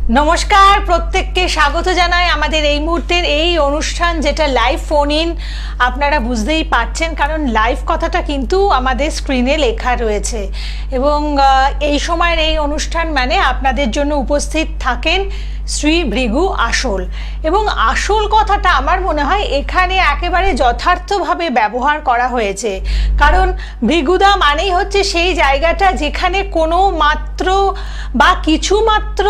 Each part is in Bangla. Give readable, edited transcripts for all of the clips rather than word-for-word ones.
নমস্কার, প্রত্যেককে স্বাগত জানাই আমাদের এই মুহূর্তের এই অনুষ্ঠান, যেটা লাইভ ফোন ইন। আপনারা বুঝতেই পারছেন, কারণ লাইভ কথাটা কিন্তু আমাদের স্ক্রিনে লেখা রয়েছে। এবং এই সময়ের এই অনুষ্ঠান মানে আপনাদের জন্য উপস্থিত থাকেন শ্রী ভৃগু আসল। এবং আসল কথাটা আমার মনে হয় এখানে একেবারে যথার্থভাবে ব্যবহার করা হয়েছে। কারণ ভৃগুদা মানেই হচ্ছে সেই জায়গাটা যেখানে কোনো মাত্র বা কিছু মাত্র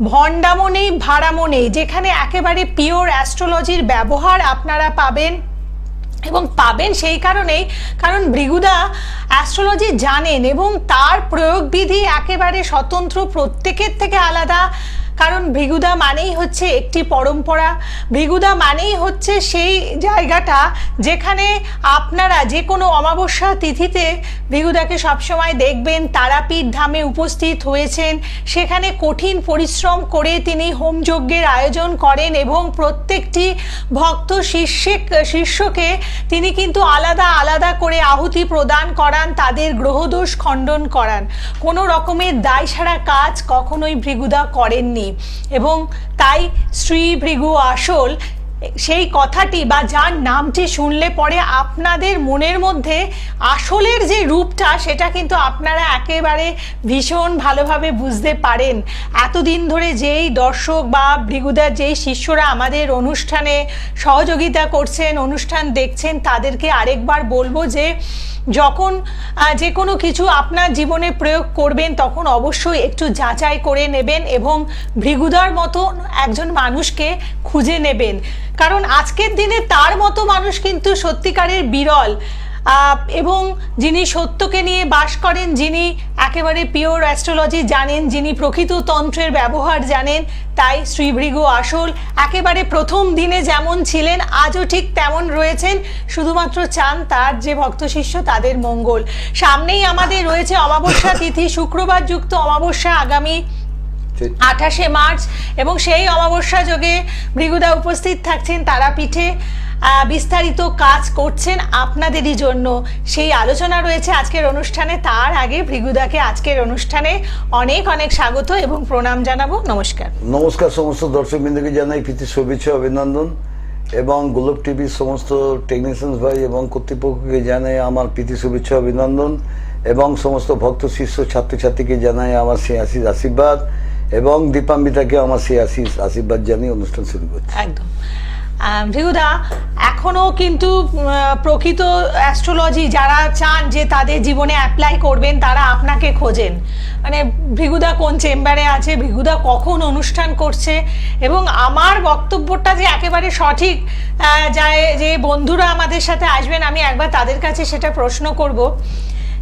ভণ্ডামো নেই, ভাড়ামো নেই, যেখানে একেবারে পিওর অ্যাস্ট্রোলজির ব্যবহার আপনারা পাবেন। এবং পাবেন সেই কারণেই, কারণ ভৃগুদা অ্যাস্ট্রোলজি জানেন এবং তার প্রয়োগবিধি একেবারে স্বতন্ত্র, প্রত্যেকের থেকে আলাদা। কারণ ভৃগুদা মানেই হচ্ছে একটি পরম্পরা, ভৃগুদা মানেই হচ্ছে সেই জায়গাটা যেখানে আপনারা যে কোনো অমাবস্যা তিথিতে ভৃগুদাকে সবসময় দেখবেন তারাপীঠ ধামে উপস্থিত হয়েছেন। সেখানে কঠিন পরিশ্রম করে তিনি হোমযজ্ঞের আয়োজন করেন এবং প্রত্যেকটি ভক্ত শিষ্যকে তিনি কিন্তু আলাদা আলাদা করে আহুতি প্রদান করান, তাদের গ্রহদোষ খণ্ডন করান। কোনো রকমের দায় সারা কাজ কখনোই ভৃগুদা করেননি। এবং তাই শ্রী ভৃগু আসল সেই কথাটি বা যার নামটি শুনলে পরে আপনাদের মনের মধ্যে আসলের যে রূপটা, সেটা কিন্তু আপনারা একেবারে ভীষণ ভালোভাবে বুঝতে পারেন। এতদিন ধরে যেই দর্শক বা ভৃগুদার যেই শিষ্যরা আমাদের অনুষ্ঠানে সহযোগিতা করছেন, অনুষ্ঠান দেখছেন, তাদেরকে আরেকবার বলবো যে যখন যে কোনো কিছু আপনার জীবনে প্রয়োগ করবেন তখন অবশ্যই একটু যাচাই করে নেবেন এবং ভৃগুদার মতো একজন মানুষকে খুঁজে নেবেন। কারণ আজকের দিনে তার মতো মানুষ কিন্তু সত্যিকারের বিরল, এবং যিনি সত্যকে নিয়ে বাস করেন, যিনি একেবারে পিওর অ্যাস্ট্রোলজি জানেন, যিনি প্রকৃত তন্ত্রের ব্যবহার জানেন। তাই শ্রী ভৃগু আসল একেবারে প্রথম দিনে যেমন ছিলেন আজও ঠিক তেমন রয়েছেন, শুধুমাত্র চান তার যে ভক্ত শিষ্য তাদের মঙ্গল। সামনেই আমাদের রয়েছে অমাবস্যা তিথি, শুক্রবার যুক্ত অমাবস্যা আগামী 28শে মার্চ, এবং সেই অমাবস্যা যোগে ভৃগুদা উপস্থিত থাকছেন তারাপীঠে, বিস্তারিত কাজ করছেন আপনাদেরই জন্য। সেই আলোচনা রয়েছে আজকের অনুষ্ঠানে। তার আগে ভৃগুদাকে আজকের অনুষ্ঠানে অনেক অনেক স্বাগত এবং প্রণাম জানাবো। নমস্কার। নমস্কার সমস্ত দর্শকবৃন্দকে জানাই প্রীতি শুভেচ্ছা অভিনন্দন, এবং গোলক টিভির সমস্ত টেকনিশিয়ান ভাই এবং কর্তৃপক্ষকে জানাই আমার প্রীতি শুভেচ্ছা অভিনন্দন, এবং সমস্ত ভক্ত শিষ্য ছাত্রছাত্রীকে জানাই আমার সেই আশিস আশীর্বাদ, এবং দীপান্বিতাকে আমার সেই আশিস আশীর্বাদ জানিয়ে অনুষ্ঠান শুরু করছি। একদম। ভৃগুদা, এখনো কিন্তু প্রকৃত অ্যাস্ট্রোলজি যারা চান যে তাদের জীবনে অ্যাপ্লাই করবেন, তারা আপনাকে খোঁজেন। মানে ভৃগুদা কোন চেম্বারে আছে, ভৃগুদা কখন অনুষ্ঠান করছে, এবং আমার বক্তব্যটা যে একেবারে সঠিক যায়, যে বন্ধুরা আমাদের সাথে আসবেন আমি একবার তাদের কাছে সেটা প্রশ্ন করব।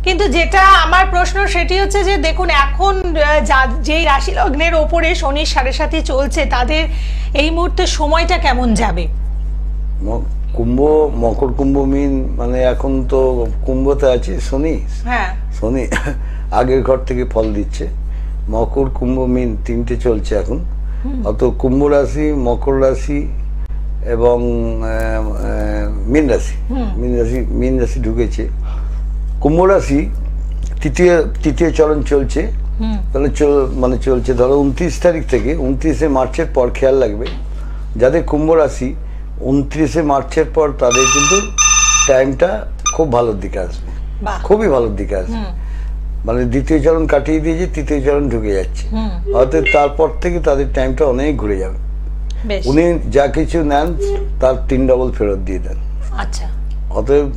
কিন্তু যেটা আমার প্রশ্ন সেটি হচ্ছে যে দেখুন, এখন যেই রাশি লগ্নের ওপরে শনির 7.5 চলছে, তাদের এই মুহূর্তে সময়টা কেমন যাবে? কুম্ভ, মকর, কুম্ভ, মীন, মানে এখন তো কুম্ভতে আছে শনি। হ্যাঁ, শনি আগের ঘর থেকে ফল দিচ্ছে। মকর, কুম্ভ, মীন তিনটে চলছে এখন। অত কুম্ভ রাশি, মকর রাশি এবং মীন রাশি, মীন রাশি ঢুকেছে। কুম্ভ রাশি তৃতীয় চরণ চলছে। তাহলে মানে চলছে ধরো 29 তারিখ থেকে 29শে মার্চের পর। খেয়াল রাখবে যাদের কুম্ভ রাশি 29শে মার্চের পর তাদের কিন্তু টাইমটা খুব ভালোর দিকে আসবে, খুবই ভালোর দিকে আসবে। মানে দ্বিতীয় চরণ কাটিয়ে দিয়েছে, তৃতীয় চরণ ঢুকে যাচ্ছে, অর্থাৎ তারপর থেকে তাদের টাইমটা অনেক ঘুরে যাবে। উনি যা কিছু নেন তার 3 ডবল ফেরত দিয়ে দেন। আচ্ছা, অতএব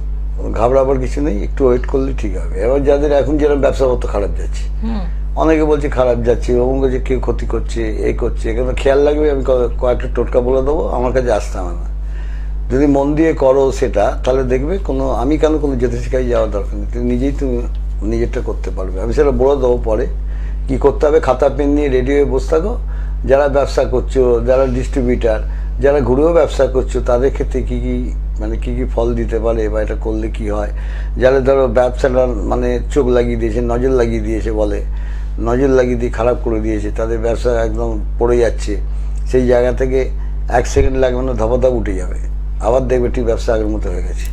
ঘাবড়াবার কিছু নেই, একটু ওয়েট করলে ঠিক হবে। এবার যাদের এখন যেরকম ব্যবসাপত্র খারাপ যাচ্ছে, অনেকে বলছে খারাপ যাচ্ছে, এবং বলছে কেউ ক্ষতি করছে, এই করছে, এখানে খেয়াল রাখবে। আমি কয়েকটা টোটকা বলে দেবো, আমার কাছে আসতে হবে না। যদি মন দিয়ে করো সেটা, তাহলে দেখবে আমি কেন কোনো জ্যোতিষিকায় যাওয়ার দরকার নেই, তুমি নিজেই তুমি নিজেরটা করতে পারবে। আমি সেটা বলে দেবো পরে কি করতে হবে। খাতা পেন নিয়ে রেডি হয়ে বসে থাকো। যারা ব্যবসা করছো, যারা ডিস্ট্রিবিউটার, যারা ঘুরেও ব্যবসা করছো, তাদের ক্ষেত্রে কি কি ফল দিতে পারে বা এটা করলে কি হয়। যারা ধরো ব্যবসাটা মানে চোখ লাগিয়ে দিয়েছে, নজর লাগিয়ে দিয়েছে, বলে নজর লাগিয়ে দিয়ে খারাপ করে দিয়েছে, তাদের ব্যবসা একদম পড়ে যাচ্ছে, সেই জায়গা থেকে 1 সেকেন্ড লাগবে না, ধপাধপ উঠে যাবে, আবার দেখবে ঠিক ব্যবসা আগের মতো হয়ে গেছে।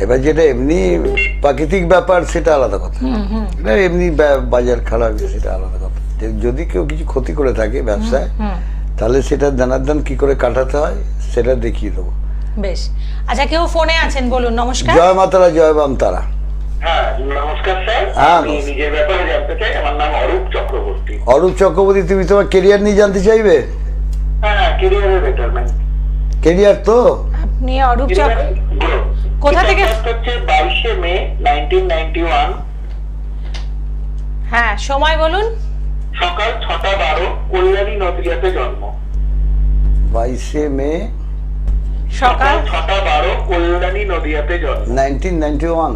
এবার যেটা এমনি প্রাকৃতিক ব্যাপার সেটা আলাদা কথা, এটা এমনি বাজার খারাপ সেটা আলাদা কথা। যে যদি কেউ কিছু ক্ষতি করে থাকে ব্যবসায়, তাহলে সেটা দানাদান কি করে কাটাতে হয় সেটা দেখিয়ে দেবো। বেশ, আচ্ছা কেউ ফোনে আছেন, বলুন। নমস্কার। জয় মাতারা, জয় বাম তারা। হ্যাঁ নমস্কার স্যার, আমি নিজের ব্যাপারে জানতে চাই। আমার নাম অরূপ চক্রবর্তী। অরূপ চক্রবর্তী, তুমি তোমার কেরিয়ার নিয়ে জানতে চাইবে? হ্যাঁ, কেরিয়ারের বেটারমেন্ট। কেরিয়ার তো আপনি অরূপ কোথা থেকে? হচ্ছে 22শে মে 1991। হ্যাঁ, সময় বলুন। সকাল 6:12, কল্যাণী নদিয়াতে জন্ম। 22শে মে সকাল 6:12, কল্যাণী নদিয়াতে জন্ম। 1991।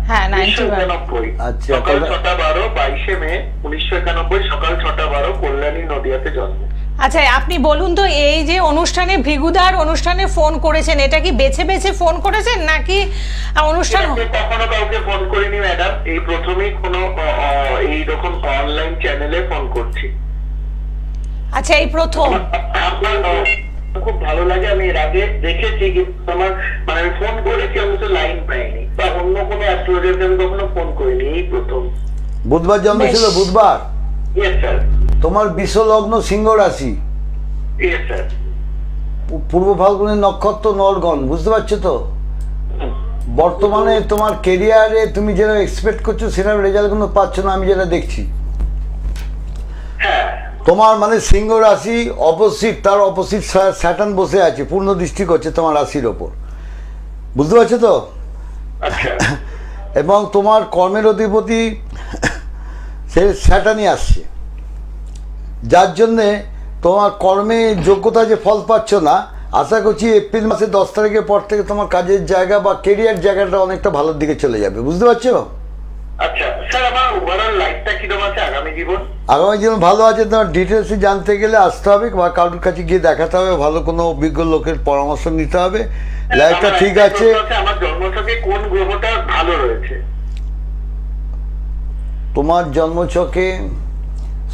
হ্যাঁ 1991। আচ্ছা, সকাল 6:12, 22শে মে 1991, সকাল 6:12, কল্যাণী নদিয়াতে জন্ম। আচ্ছা আপনি বলুন তো, এই যে অনুষ্ঠানে ভৃগুদার অনুষ্ঠানে ফোন করেছেন, এটা কি বেছে বেছে ফোন করেছেন নাকি অনুষ্ঠান? কখনো কাউকে ফোন করিনি ম্যাডাম, এই প্রথমেই কোনো এইরকম অনলাইন চ্যানেলে ফোন করছি। আচ্ছা, এই প্রথম? খুব ভালো লাগে, আমি এর আগে দেখেছি কিন্তু আমার মানে আমি ফোন করেছি, আমি তো লাইন পাইনি, বা অন্য কোনো অ্যাস্ট্রোলজারকে আমি কখনো ফোন করিনি, এই প্রথম। বুধবার জন্ম ছিল? বুধবার? Yes sir. তোমার বিশ্ব লগ্ন সিংহ রাশি। Yes sir. পূর্ব ফাল্গুনের নক্ষত্র নরগণ, বুঝতে পারছো তো? বর্তমানে তোমার কেরিয়ারে তুমি যেটা এক্সপেক্ট করছো সেটার রেজাল্ট কোনো পাচ্ছ না, আমি যেটা দেখছি। হ্যাঁ। তোমার মানে সিংহ রাশি অপোজিট, তার অপোজিট স্যাটার্ন বসে আছে, পূর্ণ দৃষ্টি করছে তোমার রাশির ওপর, বুঝতে পারছো তো? এবং তোমার কর্মের অধিপতি সে স্যাটার্নই আসছে, যার জন্যে তোমার কর্মে যোগ্যতা যে ফল পাচ্ছ না, আশা করছি এপ্রিল মাসের 10 তারিখের পর থেকে তোমার কাজের জায়গা বা কেরিয়ার জায়গাটা অনেকটা ভালোর দিকে চলে যাবে, বুঝতে পারছো? আচ্ছা স্যার, আমার ওভারঅল লাইফটা কিরকম আছে, আগামী জীবন? আগামী জীবন ভালো আছে। তোমার ডিটেলসে জানতে গেলে আসতে হবে বা কারোর কাছে গিয়ে দেখাতে হবে, ভালো কোনো অভিজ্ঞ লোকের পরামর্শ নিতে হবে। লাইফটা ঠিক আছে। আমার জন্মছকে কোন গ্রহটা ভালো রয়েছে? তোমার জন্মছকে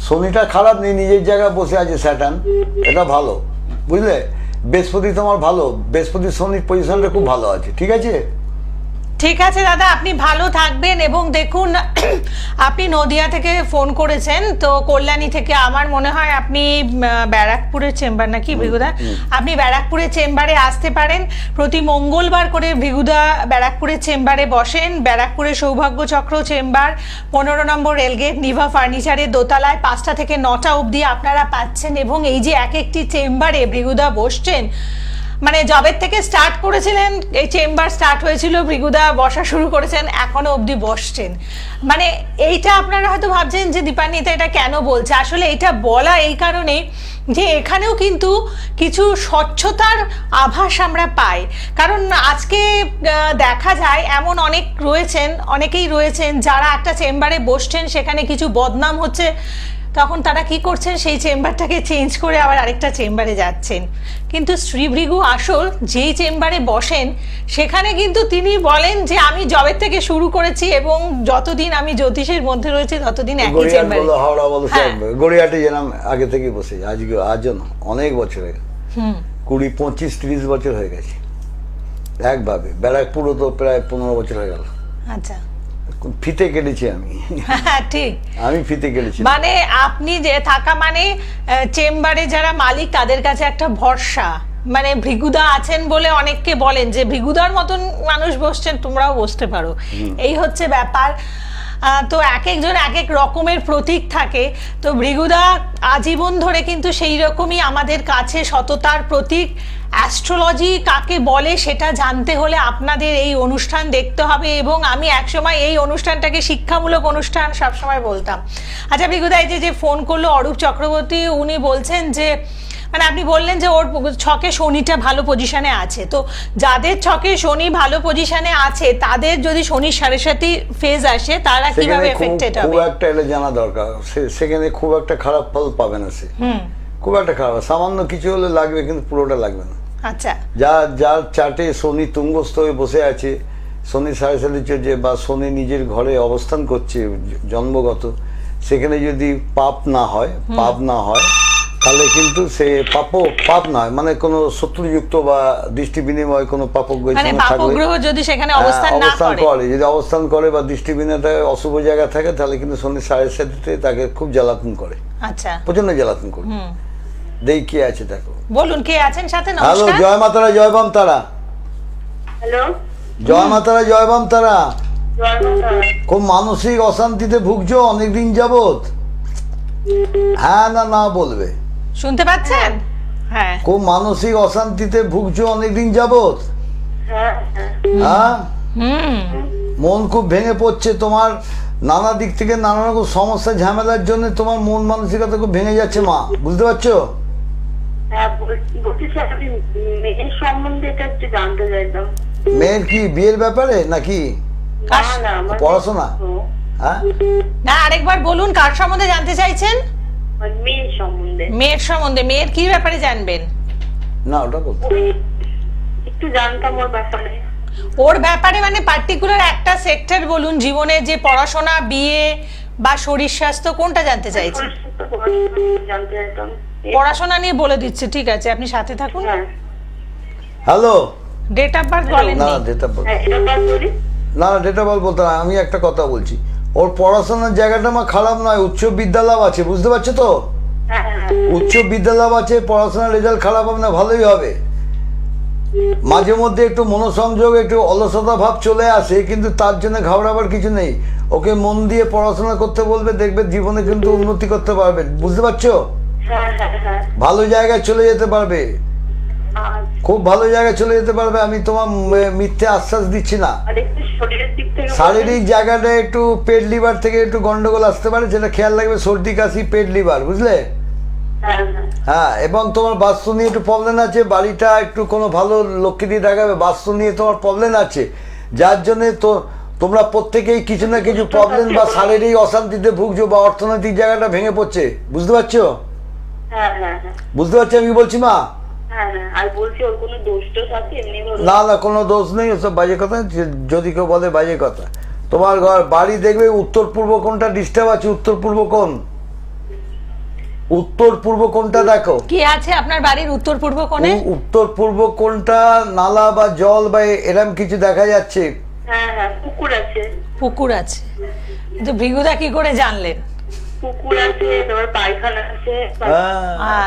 শনিটা খারাপ নেই, নিজের জায়গায় বসে আছে স্যাটার্ন, এটা ভালো, বুঝলে? বৃহস্পতি তোমার ভালো, বৃহস্পতি শনির পজিশনটা খুব ভালো আছে, ঠিক আছে? ঠিক আছে দাদা, আপনি ভালো থাকবেন। এবং দেখুন, আপনি নদিয়া থেকে ফোন করেছেন, তো কল্যাণী থেকে আমার মনে হয় আপনি ব্যারাকপুরের চেম্বার নাকি ভৃগুদা, আপনি ব্যারাকপুরের চেম্বারে আসতে পারেন। প্রতি মঙ্গলবার করে ভৃগুদা ব্যারাকপুরের চেম্বারে বসেন। ব্যারাকপুরের সৌভাগ্য চক্র চেম্বার, 15 নম্বর রেলগেট, নিভা ফার্নিচারের দোতলায় 5টা থেকে 9টা অবধি আপনারা পাচ্ছেন। এবং এই যে এক একটি চেম্বারে ভৃগুদা বসছেন, মানে জবের থেকে স্টার্ট করেছিলেন, এই চেম্বার স্টার্ট হয়েছিল, ভৃগুদা বসা শুরু করেছেন, এখনো অবধি বসছেন। মানে এইটা আপনারা হয়তো ভাবছেন যে দীপান্বিতা এটা কেন বলছে, আসলে এটা বলা এই কারণে যে এখানেও কিন্তু কিছু স্বচ্ছতার আভাস আমরা পাই। কারণ আজকে দেখা যায় এমন অনেকেই রয়েছেন যারা একটা চেম্বারে বসছেন, সেখানে কিছু বদনাম হচ্ছে, তখন তারা কি করছেন, সেই চেম্বারটাকে চেঞ্জ করে আবার আরেকটা চেম্বারে যাচ্ছেন। কিন্তু শ্রী ভৃগু আসল যেই চেম্বারে বসেন, সেখানে কিন্তু তিনি বলেন যে আমি জবের থেকে শুরু করেছি এবং যতদিন আমি জ্যোতিষের মধ্যে রয়েছে ততদিন একই চেম্বারে। হাওড়া বলো, গড়িয়াহাটে যেলাম আগে থেকে বসে, আজও না, অনেক বছর হয়ে গেছে, 20, 25, 30 বছর হয়ে গেছে একভাবে। ব্যারাকপুরও তো প্রায় 15 বছর হয়ে গেল। আচ্ছা, ফিতে কেটেছি আমি। ঠিক, আমি ফিতে কেটেছি। মানে আপনি যে থাকা মানে চেম্বারে যারা মালিক তাদের কাছে একটা ভরসা, মানে ভৃগুদা আছেন বলে অনেককে বলেন যে ভৃগুদার মতন মানুষ বসছেন, তোমরাও বসতে পারো, এই হচ্ছে ব্যাপার। তো এক একজন এক এক রকমের প্রতীক থাকে, তো ভৃগুদা আজীবন ধরে কিন্তু সেই রকমই আমাদের কাছে সততার প্রতীক। অ্যাস্ট্রোলজি কাকে বলে সেটা জানতে হলে আপনাদের এই অনুষ্ঠান দেখতে হবে, এবং আমি একসময় এই অনুষ্ঠানটাকে শিক্ষামূলক অনুষ্ঠান সবসময় বলতাম। আচ্ছা ভৃগুদা, এই যে ফোন করলো অরূপ চক্রবর্তী, উনি বলছেন যে মানে আপনি বললেন যে ওর ছকে শনিটা ভালো পজিশনে আছে, তো যাদের ছকে শনি ভালো পজিশনে আছে তাদের যদি শনি 7.5 ফেজ আসে, তারা কিভাবে এফেক্টেড হবে? খুব একটা এটা জানা দরকার, সেখানে খুব একটা খারাপ ফল পাবে না সে, খুব একটা খারাপ, সামান্য কিছু হলে লাগবে কিন্তু পুরোটা লাগবে না। আচ্ছা, যার চার্টে শনি তুঙ্গস্থ হয়ে বসে আছে, শনি 7.5 চলছে বা শনি নিজের ঘরে অবস্থান করছে জন্মগত, সেখানে যদি পাপ না হয় তাহলে কিন্তু সে পাপ নয়, মানে কোনো শত্রুযুক্ত বা দৃষ্টি বিনিময় কোনো পাপগ্রহের মানে সঙ্গে থাকলে, পাপগ্রহ যদি সেখানে অবস্থান না করে, যদি অবস্থান করে বা দৃষ্টি বিনিময় অশুভ জায়গা থাকে, তাহলে কিন্তু শনি সাড়ে সাথে তাকে খুব জ্বালাতন করে। আচ্ছা, প্রচন্ড জ্বালাতন করে। দেই কে আছে দেখো। বলুন কে আছেন সাথে? হ্যালো, নমস্কার। জয় মাতারা, জয় বাম তারা। হ্যালো, জয় মাতারা, জয় বাম তারা। জয় মাতা। খুব মানসিক অশান্তিতে ভুগছো অনেকদিন যাবত? হ্যাঁ না না বলবে। শুনতে পাচ্ছেন? হ্যাঁ। খুব মানসিক অশান্তিতে ভুগছো অনেকদিন যাবত? হ্যাঁ হ্যাঁ, হুম। মন খুব ভেঙে পড়ছে তোমার, নানা দিক থেকে নানা রকম সমস্যা ঝামেলার জন্য তোমার মন মানসিকতা খুব ভেঙে যাচ্ছে মা, বুঝতে পারছো? হ্যাঁ, বলছি স্যার, আমি মেয়ের সম্বন্ধে এটা একটু জানতে চাইতাম। মেয়ের কি বিয়ের ব্যাপারে নাকি না না, আমার পড়াশোনা? হ্যাঁ, না, আরেকবার বলুন কার সম্বন্ধে জানতে চাইছেন? মেয়ের সম্বন্ধে। মেয়ের সম্বন্ধে। মেয়ের কি ব্যাপারে জানবেন? না ওটা বলতে একটু জানতাম ওর ব্যাপারে। ওর ব্যাপারে মানে পার্টিকুলার একটা সেক্টর বলুন, জীবনে যে পড়াশোনা, বিয়ে বা শরীর স্বাস্থ্য, কোনটা জানতে চাইছেন? জানতে চাইতাম। পড়াশোনা নিয়ে বলে দিচ্ছে, ঠিক আছে আপনি সাথে থাকুন। হ্যাঁ হ্যালো, ডেট অফ বার্থ বলেন। না ডেটা বল, হ্যাঁ, এটা বাদ বলি। না ডেটা বল বলতে না, আমি একটা কথা বলছি। ওর পড়াশোনার জায়গাটা মা খারাপ নয়, উচ্চ বিদ্যালয় আছে, বুঝতে পারছো তো? হ্যাঁ হ্যাঁ উচ্চ বিদ্যালয় আছে, পড়াশোনার রেজাল্ট খারাপ হবে না, ভালোই হবে। মাঝে মধ্যে একটু মনোসংযোগ, একটু অলসতা ভাব চলে আসে, কিন্তু তার জন্য ঘাবড়াবার কিছু নেই। ওকে মন দিয়ে পড়াশোনা করতে বলবে, দেখবে জীবনে কিন্তু উন্নতি করতে পারবে, বুঝতে পারছো? হ্যাঁ হ্যাঁ হ্যাঁ। ভালো জায়গায় চলে যেতে পারবে, খুব ভালো জায়গায় চলে যেতে পারবে, আমি তোমার মিথ্যে আশ্বাস দিচ্ছি না। আর একটু শরীরের দিক থেকে শারীরিক জায়গাটা একটু পেট লিভার থেকে একটু গন্ডগোল আসতে পারে, যেটা খেয়াল রাখবে, সর্দি কাশি পেট লিভার, বুঝলে? হ্যাঁ হ্যাঁ হ্যাঁ, এবং তোমার বাস্তু নিয়ে একটু প্রবলেম আছে, বাড়িটা একটু কোনো ভালো লক্ষ্মী দিয়ে দেখাবে, বাস্তু নিয়ে তোমার প্রবলেম আছে, যার জন্যে তো তোমরা প্রত্যেকেই কিছু না কিছু প্রবলেম বা শারীরিক অশান্তিতে ভুগছো বা অর্থনৈতিক জায়গাটা ভেঙে পড়ছে, বুঝতে পারছো? হ্যাঁ হ্যাঁ হ্যাঁ বুঝতে পারছো আমি কি বলছি মা? হ্যাঁ হ্যাঁ। আর বলছি ওর কোনো দোষ টোষ আছে এমনি ধরো? না না, কোনো দোষ নেই, ওসব বাজে কথা, যদি কেউ বলে বাজে কথা। তোমার ঘর বাড়ি দেখবে উত্তর পূর্ব কোনটা ডিস্টার্ব আছে, উত্তর পূর্ব কোন, উত্তর পূর্ব কোনটা দেখো। কি আছে আপনার বাড়ির উত্তর পূর্ব কোণে? উত্তর পূর্ব কোনটা নালা বা জল বা এরম কিছু দেখা যাচ্ছে? হ্যাঁ হ্যাঁ, পুকুর আছে। পুকুর আছে, কিন্তু ভৃগুদা কি করে জানলেন? পুকুর আছে, তোমার পায়খানা আছে।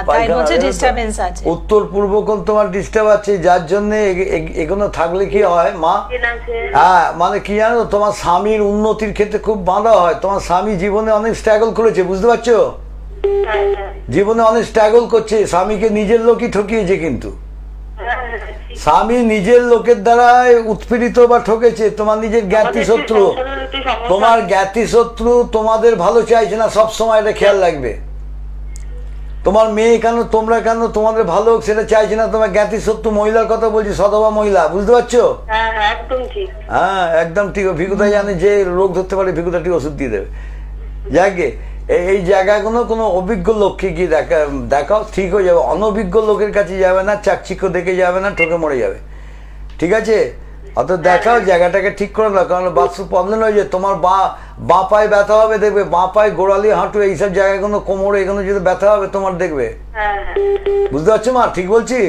তাই বলছে ডিস্টারবেন্স আছে। উত্তর পূর্ব কোন তোমার ডিস্টার্ব আছে, যার জন্য এগুলো থাকলে কি হয় মা? হ্যাঁ, মানে কি জানো, তোমার স্বামীর উন্নতির ক্ষেত্রে খুব বাধা হয়। তোমার স্বামী জীবনে অনেক স্ট্রাগল করেছে, বুঝতে পারছো? জীবনে অনেক স্ট্রাগল করছে, স্বামীকে নিজের লোকই ঠকিয়েছে, কিন্তু স্বামী নিজের লোকের দ্বারা উৎপীড়িত বা ঠকেছে। তোমার নিজের জ্ঞাতি শত্রু, তোমার জ্ঞাতি শত্রু তোমাদের ভালো চাইছে না, সব সময় এটা খেয়াল রাখবে। তোমার মেয়ে কেন, তোমরা কেন তোমাদের ভালো হোক সেটা চাইছে না, তোমার জ্ঞাতি শত্রু মহিলার কথা বলছি, সধবা মহিলা, বুঝতে পারছো? হ্যাঁ একদম ঠিক। ভিকুতা জানে যে রোগ ধরতে পারে, ভিকুতাটি ওষুধ দিয়ে দেবে। যাকে এই জায়গাগুলো কোনো অভিজ্ঞ লোককে গিয়ে দেখাও, ঠিক হয়ে যাবে। অনভিজ্ঞ লোকের কাছে যাবে না, চাকচিক্য দেখে যাবে না, ঠকে মরে যাবে, ঠিক আছে? অত দেখাও, জায়গাটাকে ঠিক করে নাও, কারণ বাস্তু প্রবলেম হয়ে যায়। তোমার বাঁ পায়ে ব্যথা হবে, দেখবে বাঁ পায়ে গোড়ালি হাঁটু এইসব জায়গাগুলো, কোমরে এগুলো যদি ব্যথা হবে তোমার, দেখবে, বুঝতে পারছো মা? ঠিক বলছি?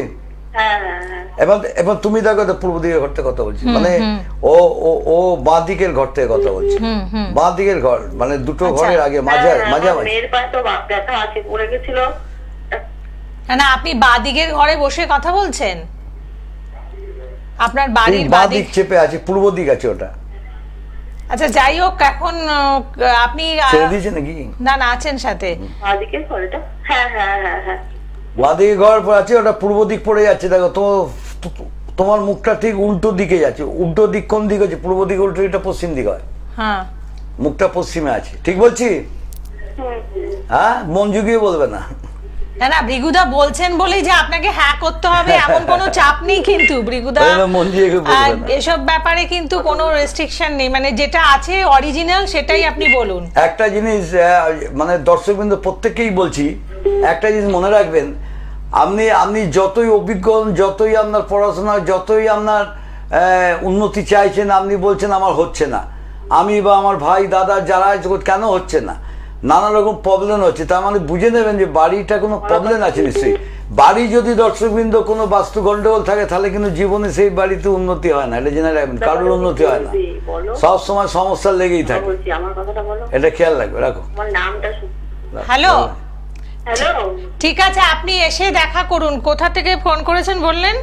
এবার তুমি দেখো তো, পূর্ব দিকের ঘর থেকে কথা বলছি, মানে ও বাঁ দিকের ঘর থেকে কথা বলছি। বাঁ দিকের ঘর মানে দুটো ঘরের আগে মাঝামাঝি। না, আপনি বাঁ দিকের ঘরে বসে কথা বলছেন? আপনার বাড়ির বাঁ দিক চেপে আছে, পূর্ব দিক আছে ওটা। আচ্ছা, যাই হোক, এখন আপনি ছেড়ে দিয়েছে নাকি? না না, আছেন সাথে। বাঁ দিকের ঘরটা? হ্যাঁ হ্যাঁ হ্যাঁ হ্যাঁ, বাঁ দিকে ঘর আছে, ওটা পূর্ব দিক পড়ে যাচ্ছে। দেখো তোমার মুখটা ঠিক উল্টো দিকে যাচ্ছে। উল্টো দিক কোন দিক আছে? পূর্ব দিক উল্টো, এটা পশ্চিম দিক হয়। হ্যাঁ, মুখটা পশ্চিমে আছে, ঠিক বলছি? হ্যাঁ, মন জুগিয়ে বলবে না। না না, ভৃগুদা বলছেন বলেই যে আপনাকে হ্যাঁ করতে হবে এমন কোনো চাপ নেই, কিন্তু ভৃগুদা এসব ব্যাপারে কিন্তু কোনো রেস্ট্রিকশন নেই, মানে যেটা আছে অরিজিনাল সেটাই আপনি বলুন। একটা জিনিস মানে দর্শকবৃন্দ প্রত্যেককেই বলছি, একটা জিনিস মনে রাখবেন, আপনি যতই অভিজ্ঞ, যতই আপনার পড়াশোনা, যতই আপনার উন্নতি চাইছেন, আপনি বলছেন আমার হচ্ছে না, আমি বা আমার ভাই দাদা যারা কেন হচ্ছে না, নানা রকম প্রবলেম হচ্ছে, তার মানে বুঝে নেবেন যে বাড়িটা কোনো প্রবলেম আছে নিশ্চয়ই। বাড়ি যদি দর্শকবৃন্দ কোনো বাস্তু গন্ডগোল থাকে তাহলে কিন্তু জীবনে সেই বাড়িতে উন্নতি হয় না, এটা জেনে রাখবেন, কারোর উন্নতি হয় না, সব সময় সমস্যা লেগেই থাকে, এটা খেয়াল রাখবে। রাখো। হ্যালো, ঠিক আছে, আপনি এসে দেখা করুন। কোথা থেকে ফোন করেছেন বললেন?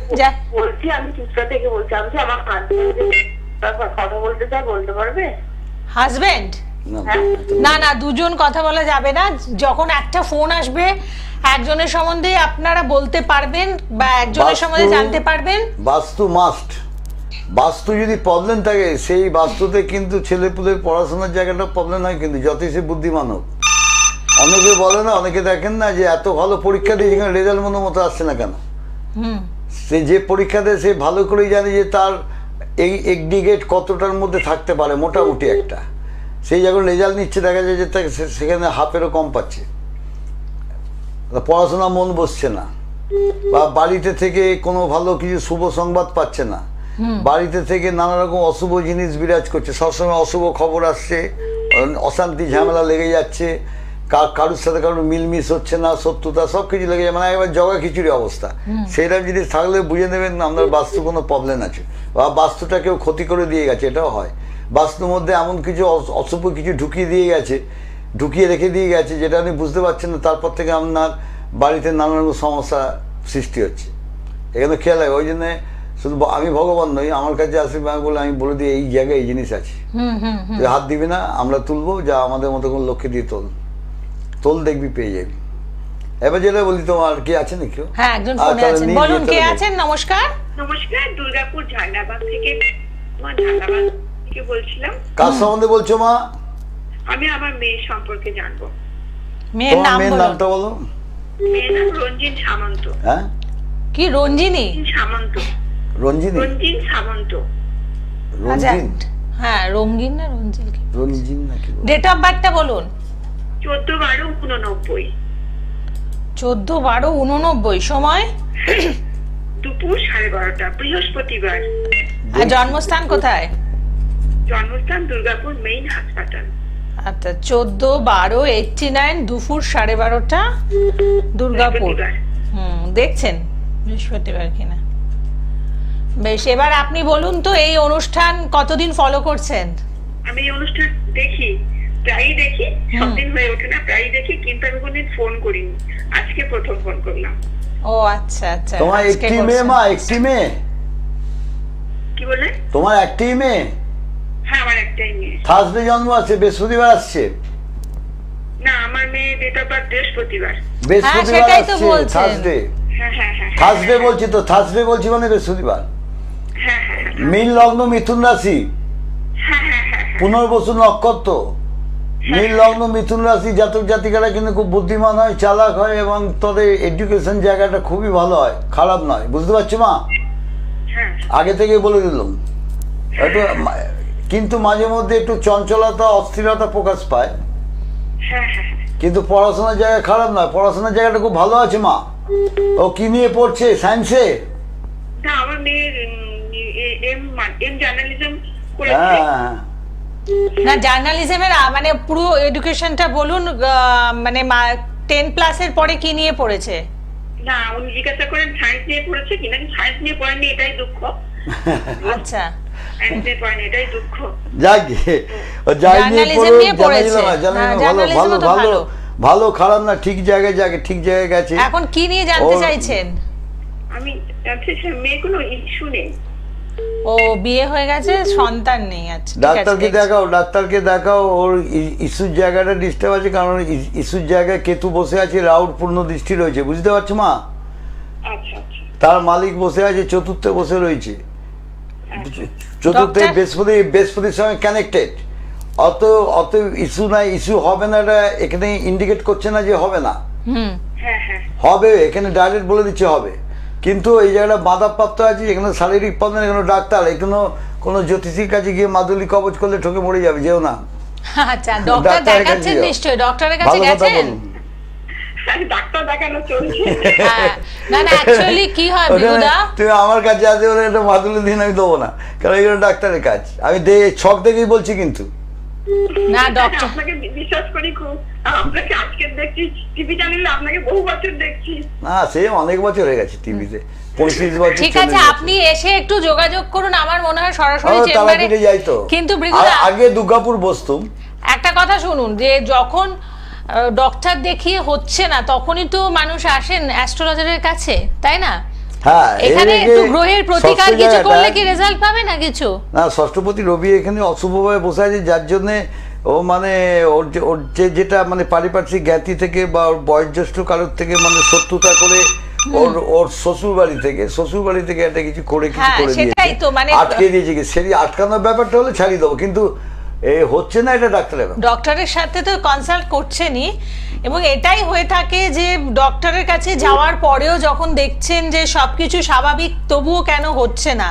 বলছি আমি চিত্রা থেকে বলছি। আমি আমার কথা বলতে চাই, বলতে পারবে? হাজবেন্ড? না না, দুজন কথা বলা যাবে না। যখন একটা ফোন আসবে একজনের সম্বন্ধে আপনারা বলতে পারবেন বা একজনের সম্বন্ধে জানতে পারবেন। বাস্তু মাস্ট, বাস্তু যদি প্রবলেম থাকে সেই বাস্তুতে কিন্তু ছেলেপুলের পড়াশোনার জায়গাটা প্রবলেম হয়, কিন্তু যথেষ্ট বুদ্ধিমান হোক। অনেকে বলে না, অনেকে দেখেন না যে এত ভালো পরীক্ষা দিয়ে যেখানে রেজাল্ট মতো আসছে না কেন, সে যে পরীক্ষা দেয় সে ভালো করেই জানে যে তার এই এগ্রিগেট কতটার মধ্যে থাকতে পারে মোটামুটি একটা, সেই যখন রেজাল্ট নিচ্ছে দেখা যায় যে সেখানে হাফেরও কম পাচ্ছে, পড়াশোনা মন বসছে না, বা বাড়িতে থেকে কোনো ভালো কিছু শুভ সংবাদ পাচ্ছে না, বাড়িতে থেকে নানা রকম অশুভ জিনিস বিরাজ করছে, সবসময় অশুভ খবর আসছে, অশান্তি ঝামেলা লেগে যাচ্ছে, কারোর সাথে কারোর মিলমিশ হচ্ছে না, শত্রুতা সব কিছু লেগে যায়, মানে একবার জগা খিচুড়ি অবস্থা। সেইরকম জিনিস থাকলে বুঝে নেবেন আপনার বাস্তু কোনো প্রবলেম আছে, বা বাস্তুটা কেউ ক্ষতি করে দিয়ে গেছে, এটাও হয়। বাস্তুর মধ্যে এমন কিছু অশুভ কিছু ঢুকিয়ে রেখে দিয়ে গেছে যেটা আপনি বুঝতে পারছেন না, তারপর থেকে আপনার বাড়িতে নানা রকম সমস্যা সৃষ্টি হচ্ছে। এখানে খেয়াল হয়, ওই জন্য শুধু আমি ভগবান নই, আমার কাছে আসবে বলে আমি বলে দিই এই জায়গায় এই জিনিস আছে, হাত দিবি না, আমরা তুলবো, যা আমাদের মতো কোনো লক্ষ্যে দিয়ে তোল দেখবি পেয়ে যাবি। এবার যেটা বলি, তোমার কি আছে নাকি? হ্যাঁ, একজন ফোনে আছেন, বলুন কে আছেন? নমস্কার। নমস্কার, দুর্গাপুর ঝান্ডাবাগ থেকে বলছিলাম। কার সম্বন্ধে বলছো মা? আমি আমার মেয়ের সম্পর্কে জানবো। মেয়ের নামটা বলো। মেয়ের নাম রঞ্জিন সামন্ত। হ্যাঁ, কি রঞ্জিনী সামন্ত? রঞ্জিনী সামন্ত। রঞ্জিন? হ্যাঁ, রঙ্গিন না রঞ্জিন? রঞ্জিন নাকি? ডেট অফ বার্থটা বলুন। 14/12/89। 14/12/89। সময়? দুপুর 12:30, বৃহস্পতিবার। আর জন্মস্থান কোথায়? জন্মস্থান দুর্গাপুর মেইন হাসপাতাল। আচ্ছা, 14/12/89 দুপুর 12:30 দুর্গাপুর। দেখছেন বৃহস্পতিবার কিনা? বেশ, এবার আপনি বলুন তো, এই অনুষ্ঠান কতদিন ফলো করছেন? আমি এই অনুষ্ঠান দেখি, প্রায়ই দেখি, সবদিন হয়ে ওঠে না, প্রায়ই দেখি, কিন্তু আমি কোনদিন ফোন করিনি, আজকে প্রথম ফোন করলাম। ও আচ্ছা আচ্ছা। তোমার একটি মেয়ে মা? একটি মেয়ে? কি বললেন? তোমার একটি মেয়ে? হ্যাঁ, আমার একটাই মেয়ে। থার্সডে জন্ম আছে, বৃহস্পতিবার আসছে? না, আমার মেয়ে ডেট অফ বার্থ বৃহস্পতিবার। বৃহস্পতিবার আসছে, থার্সডে। হ্যাঁ হ্যাঁ হ্যাঁ, থার্সডে বলছি তো, থার্সডে বলছি মানে বৃহস্পতিবার। হ্যাঁ হ্যাঁ, মীন লগ্ন, মিথুন রাশি, হ্যাঁ হ্যাঁ হ্যাঁ, পুনর্বসু নক্ষত্র। মীন লগ্ন, মিথুন রাশি জাতক জাতিকারা কিন্তু খুব বুদ্ধিমান হয়, চালাক হয়, এবং তাদের এডুকেশন জায়গাটা খুবই ভালো হয়, খারাপ নয়, বুঝতে পারছো মা? আগে থেকে বলে দিলাম। একটু কিন্তু মাঝে মধ্যে একটু চঞ্চলতা, অস্থিরতা প্রকাশ পায়, কিন্তু পড়াশোনার জায়গা খারাপ নয়, পড়াশোনার জায়গাটা খুব ভালো আছে মা। ও কি নিয়ে পড়ছে? সায়েন্সে? না, আমার মেয়ের এম জার্নালিজম করেছে। হ্যাঁ, না, জার্নালিজমের মানে পুরো এডুকেশনটা বলুন, মানে 10+ এর পরে কি নিয়ে পড়েছে? না, উনি জিজ্ঞাসা করেন সায়েন্স নিয়ে পড়েছে কিনা, সায়েন্স নিয়ে পড়েনি, এটাই দুঃখ। আচ্ছা, সায়েন্স নিয়ে পড়েনি, এটাই দুঃখ। যাক, জার্নালিজম নিয়ে পড়েছে, ভালো ভালো ভালো, খারাপ না, ঠিক জায়গায় ঠিক জায়গায় গেছে। এখন কি নিয়ে জানতে চাইছেন? আমি জানতে চাই মেয়ে কোনো ইস্যু নেই। ও বিয়ে হয়ে গেছে, সন্তান নেই। আচ্ছা, ডাক্তারকে দেখাও, ওর ইস্যুর জায়গাটা ডিস্টার্ব আছে, কারণ ইস্যুর জায়গায় কেতু বসে আছে, রাহুর পূর্ণ দৃষ্টি রয়েছে, বুঝতে পারছো মা? আচ্ছা আচ্ছা। তার মালিক বসে আছে চতুর্থে বসে রয়েছে, চতুর্থে বৃহস্পতির সঙ্গে কানেক্টেড। অত ইস্যু নাই, ইস্যু হবে না, এটা এখানে ইন্ডিকেট করছে না যে হবে না, হবে, এখানে ডাইরেক্ট বলে দিচ্ছে হবে। কিন্তু এই জায়গাটা বাধাপ্রাপ্ত আছে, এখানে শারীরিক প্রবলেম, এখানে ডাক্তার, এখানে কোনো জ্যোতিষীর কাছে গিয়ে মাদুলি কবচ করলে ঠকে মরে যাবে, যেও না। আচ্ছা, ডক্টর দেখাচ্ছেন নিশ্চয়ই, ডক্টরের কাছে গেছেন? ডাক্তার দেখানো চলছে। না না, অ্যাকচুয়ালি কি হয় বিহুদা, তুমি আমার কাছে আসে ওরা একটা মাদুলি দিন আমি দেবো না, কারণ এগুলো ডাক্তারের কাজ, আমি ছক দেখেই বলছি। কিন্তু না ডক্টর, আপনাকে বিশ্বাস করি খুব, আপনাকে আজকে দেখছি টিভি চ্যানেলে, আপনাকে বহু বছর দেখছি। না সে অনেক বছর হয়ে গেছে টিভিতে, 35 বছর। ঠিক আছে, আপনি এসে একটু যোগাযোগ করুন, আমার মনে হয় সরাসরি তারা চেম্বারে। ফিরে যাই তো। কিন্তু বৃগুদা, আগে দুর্গাপুর বসতুম। একটা কথা শুনুন, যে যখন ডক্টর দেখিয়ে হচ্ছে না তখনই তো মানুষ আসেন অ্যাস্ট্রোলজারের কাছে, তাই না? হ্যাঁ, এখানে একটু গ্রহের প্রতিকার কিছু করলে কি রেজাল্ট পাবে না কিছু? না, ষষ্ঠপতি রবি এখানে অশুভভাবে বসে আছে, যার জন্য ও মানে ওর যেটা মানে পারিপার্শ্বিক জ্ঞাতি থেকে বা ওর বয়োজ্যেষ্ঠ কারোর থেকে মানে শত্রুতা করে ওর শ্বশুর বাড়ি থেকে একটা কিছু করে সেটাই তো, মানে আটকে দিয়েছে। সেটি আটকানোর ব্যাপারটা হলে ছাড়িয়ে দেবো, কিন্তু হচ্ছে না, এটা ডক্টরের সাথে তো কনসাল্ট করছেনই, এবং এটাই হয়ে থাকে যে ডক্টরের কাছে যাওয়ার পরেও যখন দেখছেন যে সবকিছু স্বাভাবিক তবুও কেন হচ্ছে না,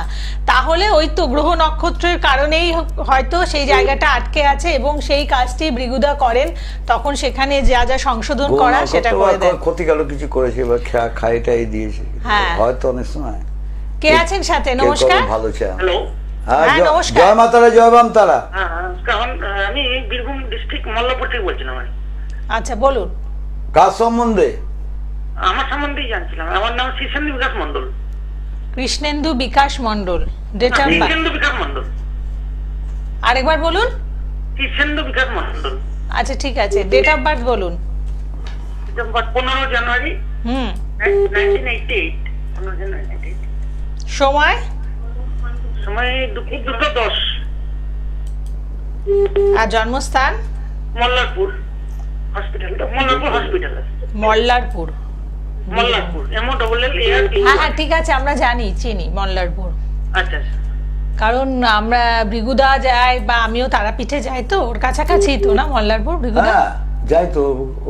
তাহলে ওই তো গ্রহ নক্ষত্রের কারণেই হয়তো সেই জায়গাটা আটকে আছে, এবং সেই কাজটি বৃগুদা করেন, তখন সেখানে যা যা সংশোধন করা সেটা করে দেন। ক্ষতিকারক কিছু করেছে বা খাইটাই দিয়েছে হয়তো অনেক সময়। কে আছেন সাথে? নমস্কার। ভালো চাই। হ্যালো, জয় মা তারা, জয় বাম তারা। আমি বীরভূম ডিস্ট্রিক্ট মল্লাপুর থেকে বলছিলাম। আচ্ছা বলুন, কার সম্বন্ধে? আমার সম্বন্ধেই জানছিলাম। আমার নাম Krishnendu Bikash Mondal. Krishnendu Bikash Mondal, date of birth? Krishnendu Bikash Mondal. আরেকবার বলুন। কৃষ্ণেন্দু বিকাশ মন্ডল। আচ্ছা ঠিক আছে, ডেট অফ বার্থ বলুন। 15 জানুয়ারি 1988। 15 জানুয়ারি 1988। সময়? সময় দুপুর 2:10। আর জন্মস্থান? মল্লারপুর হসপিটাল। মল্লারপুর। হ্যাঁ ঠিক আছে, আমরা জানি, চিনি মল্লারপুর। আচ্ছা, কারণ আমরা বৃগুদা যাই বা আমিও তারাপীঠে যাই, তো ওর কাছাকাছি তো না মল্লারপুর, বৃগুদা? যাই তো,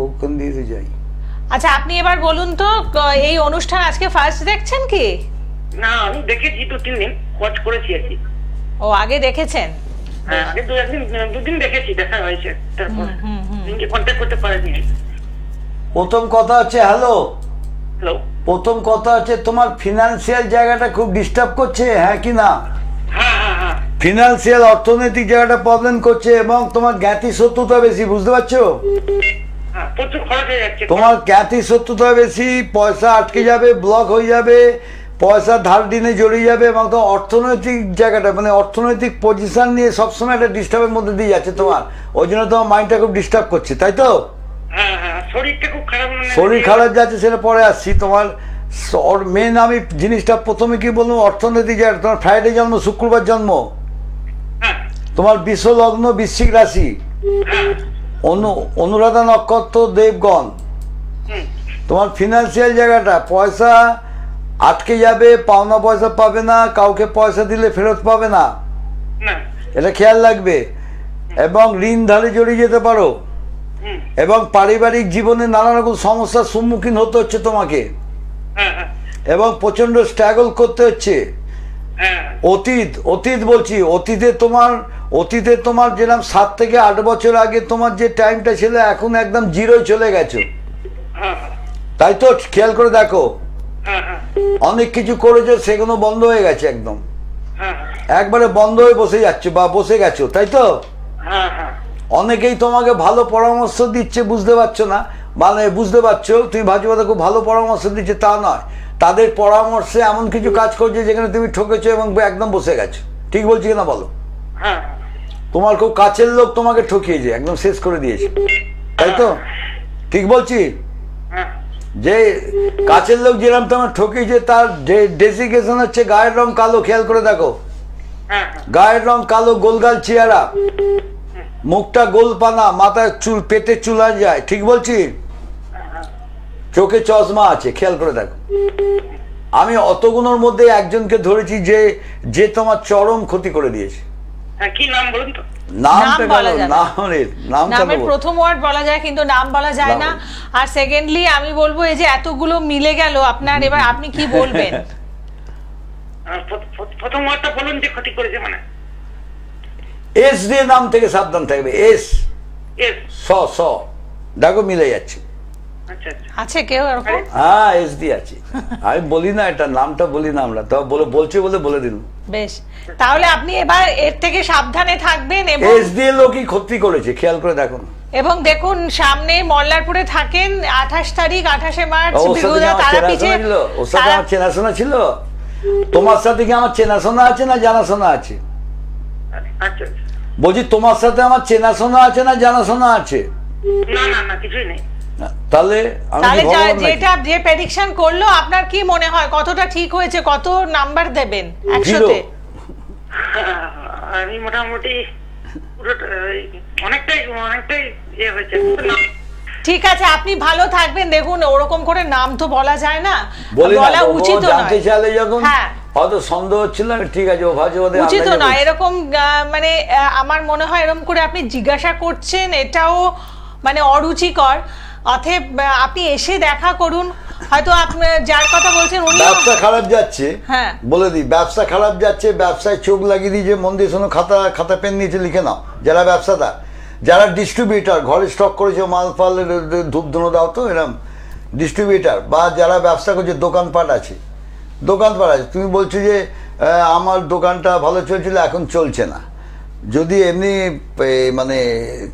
ওখান দিয়ে যাই। আচ্ছা আপনি এবার বলুন তো, এই অনুষ্ঠান আজকে ফার্স্ট দেখছেন কি? না, আমি দেখেছি 2-3 দিন ওয়াচ করেছি আর কি। ও, আগে দেখেছেন? হ্যাঁ, আগে দুদিন দেখেছি, দেখা হয়েছে, তারপর ইনকে কন্টাক্ট করতে পারিনি। প্রথম কথা হচ্ছে প্রথম কথা হচ্ছে তোমার ফিনান্সিয়াল জায়গাটা খুব ডিস্টার্ব করছে, হ্যাঁ কি না? ফিনান্সিয়াল অর্থনৈতিক জায়গাটা প্রবলেম করছে, এবং তোমার জ্ঞাতি শত্রুতা বেশি, বুঝতে পারছো? তোমার জ্ঞাতি শত্রুতা বেশি, পয়সা আটকে যাবে, ব্লক হয়ে যাবে, পয়সা ধার দিনে জড়িয়ে যাবে, এবং তোমার অর্থনৈতিক জায়গাটা মানে অর্থনৈতিক পজিশন নিয়ে সবসময় একটা ডিস্টার্বের মধ্যে দিয়ে যাচ্ছে তোমার, ওই জন্য তোমার মাইন্ডটা খুব ডিস্টার্ব করছে, তাই তো? শরীর খারাপ যাচ্ছে, সেটা পরে আসছি। তোমার মেন আমি জিনিসটা প্রথমে কি বলবো, অর্থনৈতিক জায়গা। তোমার ফ্রাইডে জন্ম, শুক্রবার জন্ম, তোমার বিশ্ব লগ্ন, বৃশ্চিক রাশি, অনুরাধা নক্ষত্র, দেবগণ। তোমার ফিনান্সিয়াল জায়গাটা, পয়সা আটকে যাবে, পাওনা পয়সা পাবে না, কাউকে পয়সা দিলে ফেরত পাবে না, এটা খেয়াল রাখবে। এবং ঋণ ধারে জড়িয়ে যেতে পারো, এবং পারিবারিক জীবনে নানা রকম সমস্যার সম্মুখীন হতে হচ্ছে তোমাকে, এবং প্রচন্ড স্ট্রাগল করতে হচ্ছে। অতীত বলছি, অতীতে তোমার যেরকম 7 থেকে 8 বছর আগে তোমার যে টাইমটা ছিল, এখন একদম জিরোয় চলে গেছো, তাই তো? খেয়াল করে দেখো, অনেক কিছু করেছো, সেগুলো বন্ধ হয়ে গেছে, একবারে বন্ধ হয়ে বসে যাচ্ছে বা বসে গেছো, তাই তো? অনেকেই তোমাকে ভালো পরামর্শ দিচ্ছে, বুঝতে পারছো না, মানে বুঝতে পারছো, তুমি ভাবছো খুব ভালো পরামর্শ দিচ্ছে, তা নয়, তাদের পরামর্শে এমন কিছু কাজ করছে যেখানে তুমি ঠকেছো এবং একদম বসে গেছো। ঠিক বলছি কিনা বলো? তোমার খুব কাছের লোক তোমাকে ঠকিয়েছে, একদম শেষ করে দিয়েছে, তাই তো? ঠিক বলছি? যে কাছের লোক যেরকম তোমার ঠকিয়েছে, তার ডেসিগনেশন হচ্ছে গায়ের রং কালো। খেয়াল করে দেখো, গায়ের রং কালো, গোলগাল চেহারা, মুখটা গোলপানা, মাথায় চুল, পেটে চুলা যায়, ঠিক বলছি? চোখে চশমা আছে, খেয়াল করে দেখো। আমি অতগুলোর মধ্যে একজনকে ধরেছি যে তোমার চরম ক্ষতি করে দিয়েছে। কি নাম বলুন তো? নামের প্রথম ওয়ার্ড বলা যায়, কিন্তু নাম বলা যায় না। আর সেকেন্ডলি আমি বলবো, এই যে এতগুলো মিলে গেল আপনার, এবার আপনি কি বলবেন? প্রথম ওয়ার্ডটা বলুন, যে ক্ষতি করেছে মানে। এস দিয়ে নাম থেকে সাবধান থাকবে, এস স দেখো মিলে যাচ্ছে। আছে কেউ এরকম? হ্যাঁ, এস দিয়ে আছে। আমি বলি না, এটা নামটা বলি না আমরা, তো বলছে বলে দিন। বেশ, তাহলে আপনি এবার এর থেকে সাবধানে থাকবেন এবং এসডিএলও কি ক্ষতি করেছে খেয়াল করে দেখুন। এবং দেখুন সামনে মল্লারপুরে থাকেন 28 তারিখ 28শে মার্চ বিহুদা তারাপীঠে। ওর সাথে আমার চেনাশোনা ছিল? তোমার সাথে কি আমার চেনাশোনা আছে না জানাশোনা আছে? আচ্ছা বলছি তোমার সাথে আমার চেনাশোনা আছে না জানাশোনা আছে? না না না কিছুই নেই। তাহলে তাহলে যেটা যে প্রেডিকশন করলো আপনার কি মনে হয় কতটা ঠিক হয়েছে? কত নাম্বার দেবেন 100-তে? আমি মোটামুটি অনেকটাই হয়েছে। ঠিক আছে, আপনি ভালো থাকবেন। দেখুন ওরকম করে নাম তো বলা যায় না, বলা উচিত জানতে চাইলে যখন হ্যাঁ হয়তো সন্দেহ হচ্ছিল, ঠিক আছে ও ভাজে উচিত না এরকম, মানে আমার মনে হয় এরকম করে আপনি জিজ্ঞাসা করছেন এটাও মানে অরুচিকর। অতএব আপনি এসে দেখা করুন, হয়তো আপনি যার কথা বলছেন উনি ব্যবসা খারাপ যাচ্ছে। হ্যাঁ বলে দিই, ব্যবসা খারাপ যাচ্ছে, ব্যবসায় চোখ লাগিয়ে দিয়ে যে মন দিয়ে শোনো, খাতা পেন নিয়েছে লিখে নাও। যারা ব্যবসাদার, যারা ডিস্ট্রিবিউটার, ঘরে স্টক করেছে মাল ফাল ধূপ ধুনো দাও তো এরকম ডিস্ট্রিবিউটার, বা যারা ব্যবসা করছে দোকানপাট আছে, তুমি বলছো যে আমার দোকানটা ভালো চলছিল এখন চলছে না, যদি এমনি মানে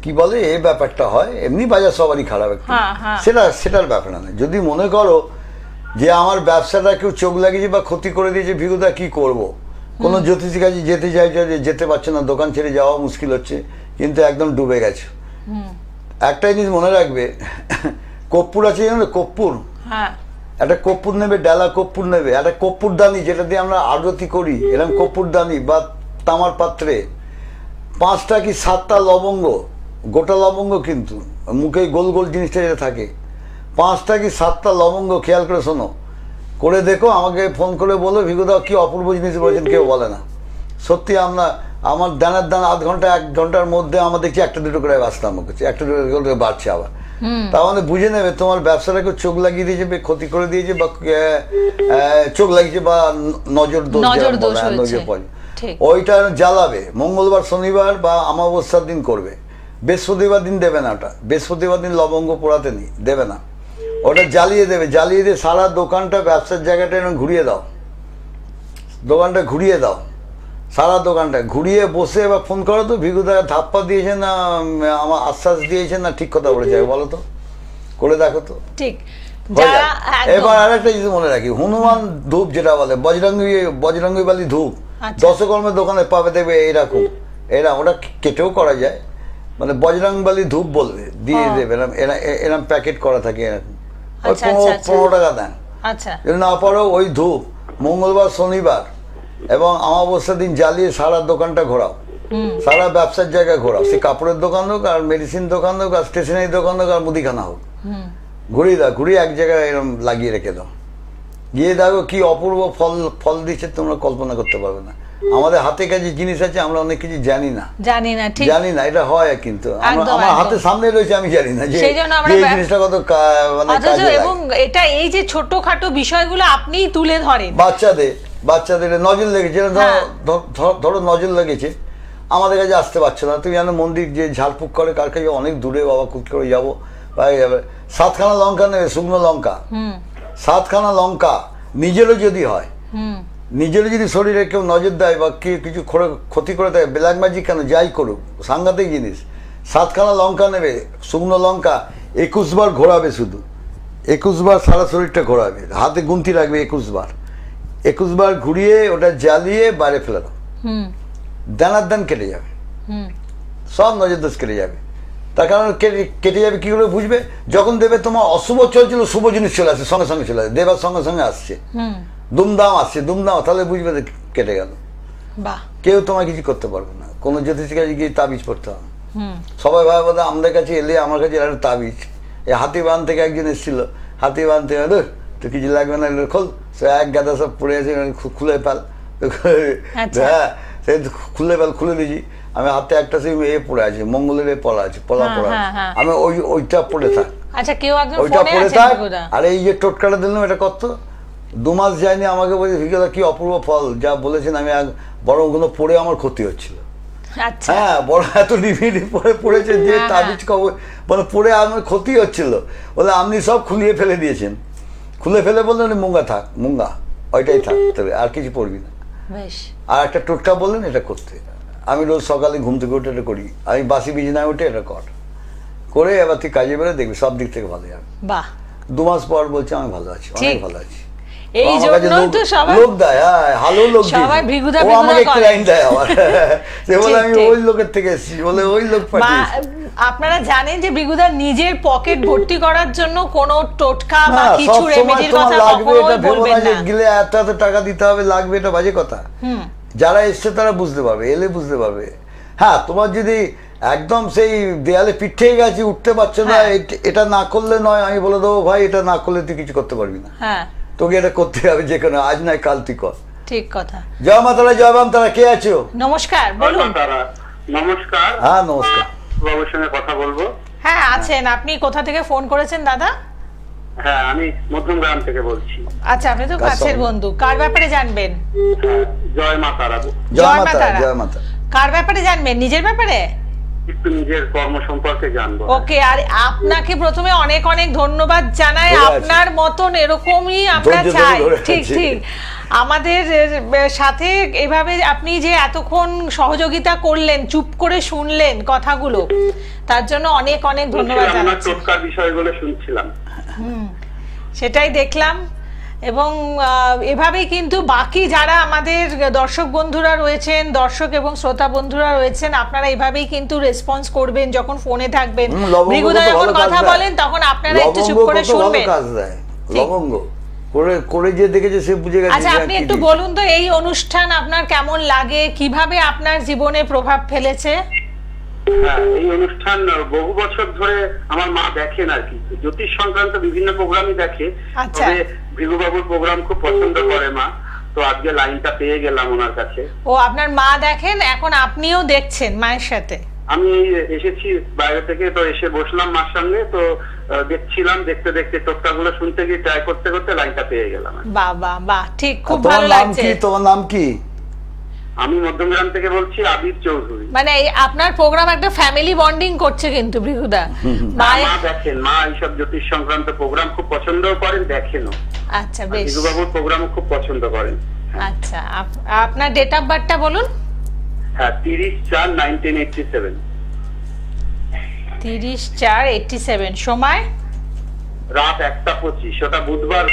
কি বলে এই ব্যাপারটা হয়, এমনি বাজার সবারই খারাপ একটু, সেটার ব্যাপার না। যদি মনে করো যে আমার ব্যবসাটা কেউ চোখ লাগিয়েছে বা ক্ষতি করে দিয়েছে, ভিগুদা কি করব, কোনো জ্যোতিষীর কাছে যেতে চাইছে যে যেতে পারছে না, দোকান ছেড়ে যাওয়া মুশকিল হচ্ছে, কিন্তু একদম ডুবে গেছে। একটা জিনিস মনে রাখবে, কর্পূর আছে জানো, কর্পূর, একটা কর্পূর নেবে, ডালা কর্পূর নেবে, একটা কর্পূর দানি যেটা দিয়ে আমরা আরতি করি, এরকম কর্পূর দানি বা তামার পাত্রে 5টা কি 7টা লবঙ্গ, গোটা লবঙ্গ কিন্তু মুখে গোল গোল জিনিসটা যেটা থাকে, 5টা কি 7টা লবঙ্গ, খেয়াল করে শোনো, করে দেখো, আমাকে ফোন করে বলো ভিগুদা কি অপূর্ব জিনিস বলেছেন, কেউ বলে না। সত্যি আমার দানার দান 1 ঘন্টা 1 ঘন্টার মধ্যে আমার দেখছি 1টা-2টো করে বাঁচতে আমার কাছে, 1টা-2টো করে বাড়ছে আবার। তার মানে বুঝে নেবে তোমার ব্যবসাটাকে চোখ লাগিয়ে দিয়েছে, ক্ষতি করে দিয়েছে, বা চোখ লাগিয়েছে, বা নজর পড়ে, ওইটা জ্বালাবে মঙ্গলবার, শনিবার বা অমাবস্যার দিন করবে, বৃহস্পতিবার দিন দেবে না, ওটা বৃহস্পতিবার দিন লবঙ্গ পোড়াতে দেবে না, ওটা জ্বালিয়ে দেবে, জ্বালিয়ে দিয়ে সারা দোকানটা, ব্যবসার জায়গাটা এরকম ঘুরিয়ে দাও, দোকানটা ঘুরিয়ে দাও, সারা দোকানটা ঘুরিয়ে বসে এবার ফোন করো তো, ভিগুদা ধাপ্পা দিয়েছে না আমার আশ্বাস দিয়েছে না ঠিক কথা বলেছে বলো তো, করে দেখো তো। ঠিক, এবার আরেকটা জিনিস মনে রাখি, হনুমান ধূপ যেটা বলে, বজরঙ্গী বালি ধূপ, দশকর্মের দোকানে পাবে, দেখবে এইরকম, ওটা কেটেও করা যায়, মানে বজরংবলী ধূপ বলবে, দিয়ে দেবে, এরকম প্যাকেট করা থাকে, এরকম 15 টাকা দেন। যদি না পারো ওই ধূপ মঙ্গলবার, শনিবার এবং অমাবস্যার দিন জ্বালিয়ে সারা দোকানটা ঘোরাও, সারা ব্যবসার জায়গায় ঘোরাও, সে কাপড়ের দোকান হোক, আর মেডিসিন দোকান হোক, আর স্টেশনারি দোকান হোক, আর মুদিখানা হোক, ঘুরিয়ে দাও, ঘুরিয়ে এক জায়গায় এরকম লাগিয়ে রেখে দাও, গিয়ে দেখো কি অপূর্ব ফল দিচ্ছে, তোমরা কল্পনা করতে পারবে না। আমাদের হাতে কাছে জিনিস আছে, আমরা অনেক কিছু জানি না, এটা হয়, কিন্তু আমার হাতের সামনে রয়েছে, আমি জানি না যে এই জিনিসটা কত মানে কাজে লাগে। এবং এটা এই যে ছোটখাটো বিষয়গুলো আপনি তুলে ধরেন, বাচ্চাদের নজর লেগেছে, ধরো নজর লেগেছে, আমাদের কাছে আসতে পারছে না, তুমি জানো মন্দির যে ঝাড়ফুঁক করে কার কাছে অনেক দূরে, বাবা কুট করে যাবো, 7খানা লঙ্কা নেবে, শুকনো লঙ্কা, 7খানা লঙ্কা, নিজেরও যদি হয়, নিজেরও যদি শরীরে কেউ নজর দেয় বা কিছু ক্ষতি করে দেয়, ব্ল্যাক ম্যাজিক কেন যাই করুক, সাংঘাতিক জিনিস, 7খানা লঙ্কা নেবে, শুকনো লঙ্কা, 21 বার ঘোরাবে, শুধু 21 বার সারা শরীরটা ঘোরাবে, হাতে গুনতি রাখবে 21 বার, 21 বার ঘুরিয়ে ওটা জ্বালিয়ে বাইরে ফেলে দাও, দানার দান কেটে যাবে, সব নজর দোষ কেটে যাবে। তার কারণ কেটে যাবে কি করে বুঝবে, যখন দেবে তোমার অশুভ চলছিল, শুভ জিনিস চলে আসছে, সঙ্গে সঙ্গে চলে আসে, দেবার সঙ্গে সঙ্গে আসছে, দুমদাম আসছে, তাহলে বুঝবে কেটে গেল, কেউ তোমার কিছু করতে পারবে না, কোনো জ্যোতিষীর কাছে গিয়ে তাবিজ পড়তে হবে। সবাই ভাই বোধ আমাদের কাছে এলে, আমার কাছে একটা তাবিজ, এই হাতিবান থেকে একজন এসেছিল, হাতিবান থেকে তো কিছু লাগবে না, খোল, সে এক গাদা সব পড়ে আছে, খুলে ফেল, হ্যাঁ সে খুলে দিয়েছি, আমি হাতে একটা সে পড়ে আছে, মঙ্গলের পড়া আছে, পড়া আমি ওইটা পড়ে থাক, ওইটা পড়ে থাক, আর এই যে টোটকাটা দিলাম এটা কত 2 মাস যায়নি, আমাকে বলছে ভিগুদা কি অপূর্ব ফল যা বলেছেন, আমি বড় ওগুলো পড়ে আমার ক্ষতি হচ্ছিল, হ্যাঁ বড় এত ডিভিডি পড়েছে যে তাবিজ কবর মানে পড়ে আমার ক্ষতি হচ্ছিল, বলে আপনি সব খুলিয়ে ফেলে দিয়েছেন, খুলে ফেলে বললেন মুঙ্গা থাক, মুঙ্গা ওইটাই থাক, তবে আর কিছু পড়বি না, বেশ। আর একটা টোটকা বললেন এটা করতে, আমি রোজ সকালে ঘুম থেকে উঠে এটা করি, আমি বাসি বিছানায় উঠে এটা করে এবার তুই কাজে বেরো, দেখবি সব দিক থেকে ভালো যাবে। বাহ। 2 মাস পর বলছে আমি ভালো আছি, অনেক ভালো আছি। এই জন্যই তো সবাই লোক দেয়, হ্যাঁ ভালো লোক দেয়, সবাই ভিগুদা ও আমাকে একটা লাইন দেয় আবার সে বলে আমি ওই লোকের থেকে এসেছি, বলে ওই লোক পাঠিয়েছে। আপনারা জানেন যে ভিগুদা নিজের পকেট ভর্তি করার জন্য কোনো টোটকা বা কিছু রেমেডির কথা কখনোই বলবেন না। গেলে এত এত টাকা দিতে হবে, লাগবে, এটা বাজে কথা। যারা এসছে তারা বুঝতে পারবে, এলে বুঝতে পারবে। হ্যাঁ, তোমার যদি একদম সেই দেয়ালে পিঠে গেছে, উঠতে পারছো না, এটা না করলে নয়, আমি বলে দেবো ভাই এটা না করলে তুই কিছু করতে পারবি না, তোকে এটা করতে হবে, যে কোনো আজ নয় কাল তুই কর। ঠিক কথা। জয় মা তারা, জয় বাম তারা। কে আছো? নমস্কার, বলুন। নমস্কার। হ্যাঁ নমস্কার। বাবুর সঙ্গে কথা বলবো? হ্যাঁ আছেন। আপনি কোথা থেকে ফোন করেছেন দাদা? হ্যাঁ, আমি মধ্যমগ্রাম থেকে বলছি। আচ্ছা, আপনি তো কাছের বন্ধু, কার ব্যাপারে জানবেন? জয় মা তারা। জয় মা তারা, জয় মা তারা। কার ব্যাপারে জানবেন? নিজের ব্যাপারে? একটু নিজের কর্ম সম্পর্কে জানবো। ওকে, আর আপনাকে প্রথমে অনেক অনেক ধন্যবাদ জানাই। আপনার মতন এরকমই আমরা চাই। ঠিক ঠিক, আমাদের সাথে এভাবে আপনি যে এতক্ষণ সহযোগিতা করলেন, চুপ করে শুনলেন কথাগুলো, তার জন্য অনেক অনেক ধন্যবাদ জানাচ্ছি। টোটকার বিষয়গুলো শুনছিলাম, সেটাই দেখলাম। এবং এভাবেই কিন্তু বাকি যারা আমাদের দর্শক বন্ধুরা রয়েছেন, দর্শক এবং শ্রোতা বন্ধুরা রয়েছেন, আপনারা এভাবেই কিন্তু রেসপন্স করবেন যখন ফোনে থাকবেন। ভিগুদা যখন কথা বলেন তখন আপনারা একটু চুপ করে শুনবেন। লবঙ্গ করে যে দেখেছে সে বুঝে গেছে। আচ্ছা, আপনি একটু বলুন তো এই অনুষ্ঠান আপনার কেমন লাগে, কিভাবে আপনার জীবনে প্রভাব ফেলেছে? হ্যাঁ, এই অনুষ্ঠান বহু বছর ধরে আমার মা দেখেন আর কি, জ্যোতিষ সংক্রান্ত বিভিন্ন প্রোগ্রামই দেখে। তবে ভিগুবাবুর প্রোগ্রাম খুব পছন্দ করে মা, তো আজকে লাইনটা পেয়ে গেলাম ওনার কাছে। ও, আপনার মা দেখেন, এখন আপনিও দেখছেন মায়ের সাথে? আমি এসেছি বাইরে থেকে, তো এসে বসলাম মার সঙ্গে, তো দেখছিলাম, দেখতে দেখতে টোটকাগুলো শুনতে গিয়ে ট্রাই করতে করতে লাইনটা পেয়ে গেলাম। বাহ বাহ বাহ, ঠিক, খুব ভালো লাগছে। তোমার নাম কি? আমি মধ্যমগ্রাম থেকে বলছি, আবির চৌধুরী। মানে আপনার প্রোগ্রাম একটা ফ্যামিলি বন্ডিং করছে কিন্তু ভিগুদা। মা দেখেন, মা এইসব জ্যোতিষ সংক্রান্ত প্রোগ্রাম খুব পছন্দও করেন, দেখেনও। আচ্ছা, বেশ। ভিগুবাবুর প্রোগ্রামও খুব পছন্দ করেন। আচ্ছা, আপনার ডেট অফ বার্থটা বলুন। হ্যাঁ, 30/4/1987। 30/4/87। সময়? রাত 1:25। ওটা বুধবার।